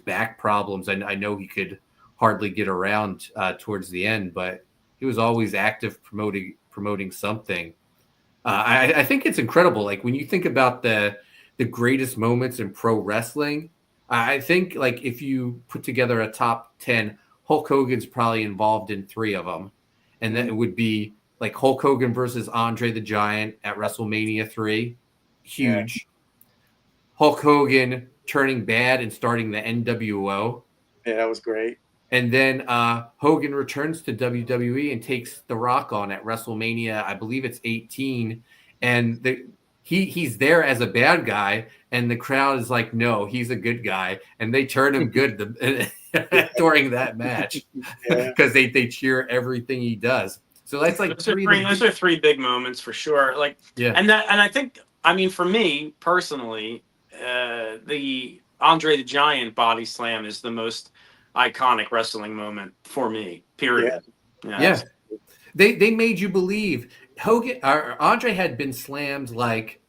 back problems. And I know he could hardly get around towards the end, but he was always active promoting something. I think it's incredible. Like when you think about the greatest moments in pro wrestling, I think like if you put together a top 10, Hulk Hogan's probably involved in 3 of them. And then it would be like Hulk Hogan versus Andre the Giant at WrestleMania 3. Huge. Yeah. Hulk Hogan turning bad and starting the NWO. Yeah, that was great. And then Hogan returns to WWE and takes The Rock on at WrestleMania, I believe it's 18. And he's there as a bad guy, and the crowd is like, no, he's a good guy. And they turn him good during that match because they cheer everything he does. So that's like those are 3 big moments for sure. Like, and I think, I mean, for me personally, the Andre the Giant body slam is the most iconic wrestling moment for me. Period. Yeah. They made you believe Andre had been slammed like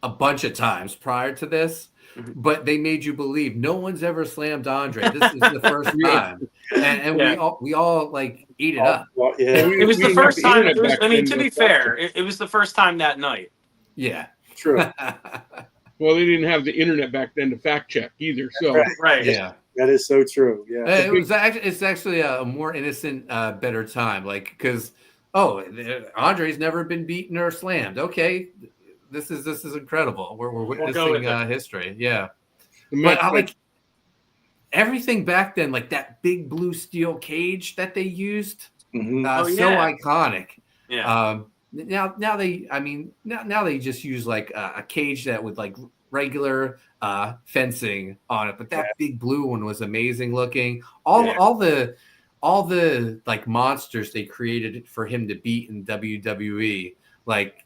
a bunch of times prior to this. But they made you believe no one's ever slammed Andre. This is the first time, and we all like ate it up. Well, it was the first time. To be fair, it was the first time that night. Yeah, true. Well, they didn't have the internet back then to fact check either. So right. Yeah, that is so true. Yeah, it's actually a more innocent, better time. Like because Andre's never been beaten or slammed. Okay. This is incredible. We're witnessing history. Yeah. But I like everything back then, like that big blue steel cage that they used. So iconic. Yeah. Now they just use like a cage that with like regular fencing on it, but that big blue one was amazing looking. All the like monsters they created for him to beat in WWE, like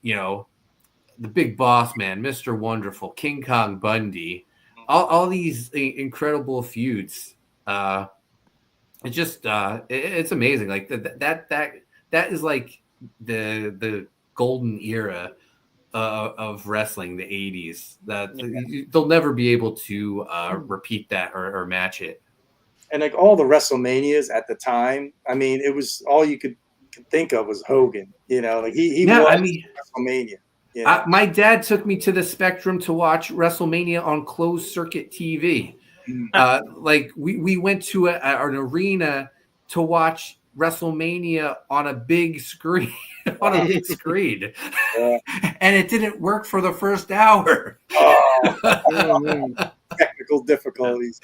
the Big Boss Man, Mr. Wonderful, King Kong Bundy, all these incredible feuds. It's just it's amazing. Like that is like the golden era of wrestling, the 80s. That they'll never be able to repeat that or match it. And like all the WrestleManias at the time, I mean, it was all you could could think of was Hogan. You know, like he Yeah, was I mean, WrestleMania. You know? my dad took me to the Spectrum to watch WrestleMania on closed circuit TV. Like we went to an arena to watch WrestleMania on a big screen, and it didn't work for the first hour. Technical difficulties.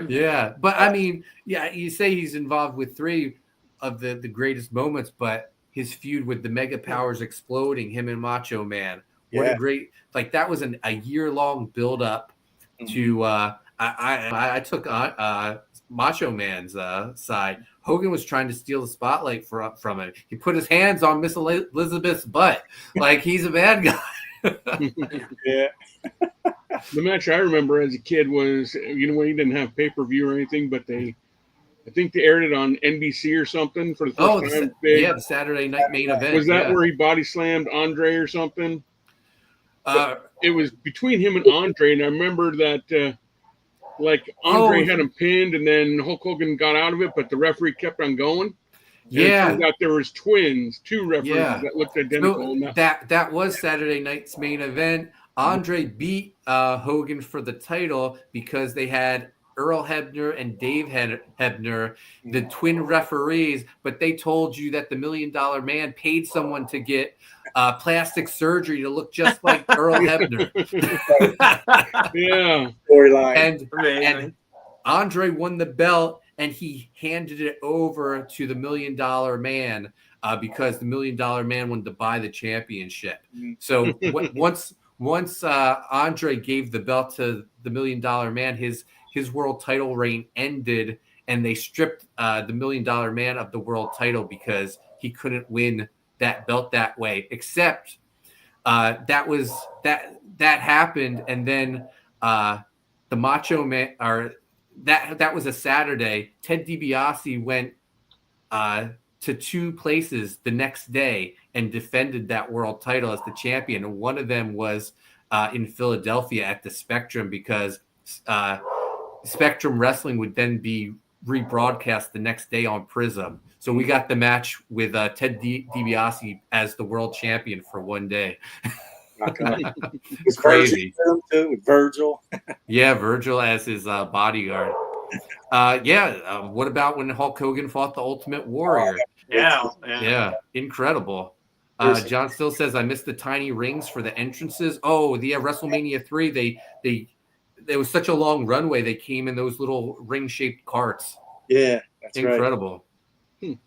Yeah, but I mean, yeah, you say he's involved with 3 of the greatest moments, but his feud with the Mega Powers exploding, him and Macho Man. What a great, like, that was a year-long build-up to I took Macho Man's side. Hogan was trying to steal the spotlight from him. He put his hands on Miss Elizabeth's butt like he's a bad guy. Yeah. The match I remember as a kid was, you know, when he didn't have pay-per-view or anything, but I think they aired it on NBC or something for the first time. The Saturday night main event. Was that where he body slammed Andre or something? It was between him and Andre, and I remember that like Andre had him pinned, and then Hulk Hogan got out of it, but the referee kept on going. And it turns out there was 2 referees that looked identical. So that was Saturday night's main event. Andre beat Hogan for the title because they had Earl Hebner and Dave Hebner, the twin referees, but they told you that the $1 Million Man paid someone to get plastic surgery to look just like Earl Hebner. Yeah. Storyline. And Andre won the belt, and he handed it over to the $1 Million Man because the $1 Million Man wanted to buy the championship. So once Andre gave the belt to the $1 Million Man, his world title reign ended, and they stripped the $1 Million Man of the world title because he couldn't win that belt that way. Except that happened, and then the Macho Man, or that was a Saturday. Ted DiBiase went to 2 places the next day and defended that world title as the champion. And one of them was in Philadelphia at the Spectrum, because Spectrum Wrestling would then be rebroadcast the next day on Prism. So we got the match with Ted DiBiase as the world champion for one day. It's crazy. With Virgil. Yeah, Virgil as his bodyguard. What about when Hulk Hogan fought the Ultimate Warrior? Yeah, incredible. John still says, I missed the tiny rings for the entrances. Oh, the WrestleMania 3, there was such a long runway. They came in those little ring-shaped carts. Yeah, that's incredible. Right.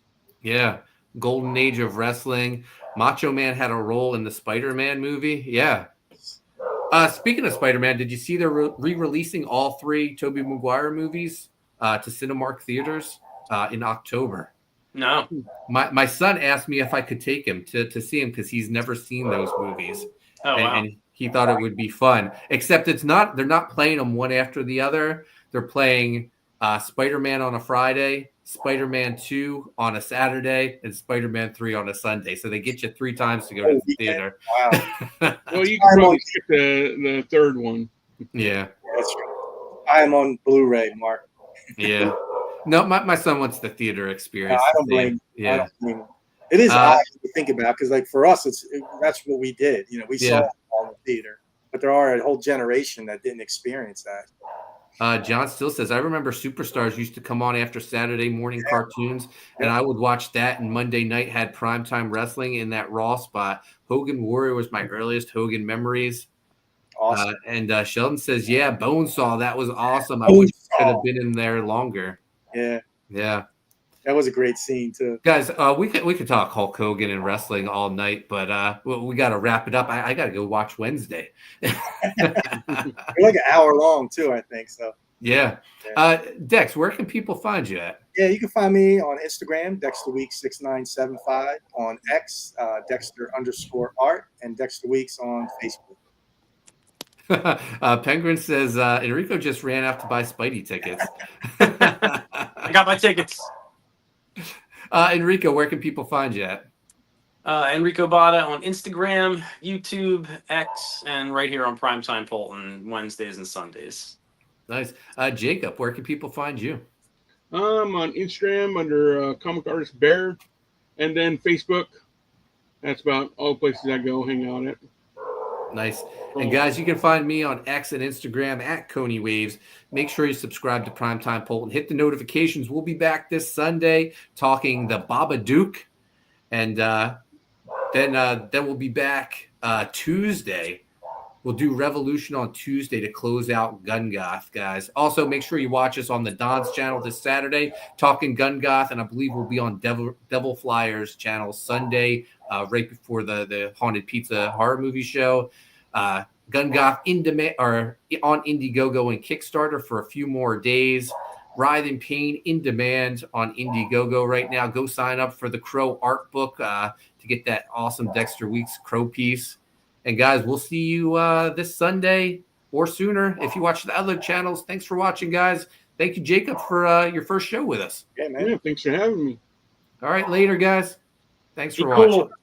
Yeah, golden age of wrestling. Macho Man had a role in the Spider-Man movie. Yeah. Speaking of Spider-Man, did you see they're re-releasing all 3 Tobey Maguire movies to Cinemark theaters in October? No. My son asked me if I could take him to see him because he's never seen those movies. And he thought it would be fun. Except they're not playing them one after the other. They're playing Spider-Man on a Friday, Spider-Man 2 on a Saturday, and Spider-Man 3 on a Sunday. So they get you 3 times to go to the theater. Wow. Well, you can probably skip the third one. Yeah. That's right. I am on Blu-ray, Mark. Yeah. No, my son wants the theater experience. I don't blame him. Yeah. I don't blame him. It is odd to think about, because like for us, that's what we did. You know, we saw it all in the theater, but there are a whole generation that didn't experience that. John still says, I remember Superstars used to come on after Saturday morning cartoons, and I would watch that, and Monday night had primetime wrestling in that Raw spot. Hogan Warrior was my earliest Hogan memories. Awesome. And Sheldon says, yeah, Bonesaw, that was awesome. I wish I could have been in there longer. Yeah. Yeah. That was a great scene too, guys. We could talk Hulk Hogan and wrestling all night, but we got to wrap it up. I got to go watch Wednesday. They're like an hour long too, I think. So yeah. Dex, where can people find you at? Yeah, you can find me on Instagram, Dexter Weeks 6975, on X, Dexter_art, and Dexter Weeks on Facebook. Penguin says Enrico just ran out to buy Spidey tickets. I got my tickets. Enrico, where can people find you at? Enrico Botta on Instagram, YouTube, X, and right here on Primetime Poulton, Wednesdays and Sundays. Nice. Jacob, where can people find you? I'm on Instagram under Comic Artist Bear, And then Facebook. That's about all the places I go hang out at. Nice. And guys, you can find me on X and Instagram at Koni Waves. Make sure you subscribe to Primetime Poulton. Hit the notifications. We'll be back this Sunday talking the Babadook. And then we'll be back Tuesday. We'll do Revolution on Tuesday to close out Gun Goth, guys. Also, make sure you watch us on the Don's channel this Saturday, talking Gun Goth, and I believe we'll be on Devil Flyers channel Sunday, right before the Haunted Pizza horror movie show. Gun Goth in demand or on Indiegogo and Kickstarter for a few more days. Writhe in Pain in demand on Indiegogo right now. Go sign up for the Crow art book to get that awesome Dexter Weeks Crow piece. And guys, we'll see you this Sunday or sooner if you watch the other channels. Thanks for watching, guys. Thank you, Jacob, for your first show with us. Yeah, man. Yeah, thanks for having me. All right, later, guys. Thanks for Be cool. watching.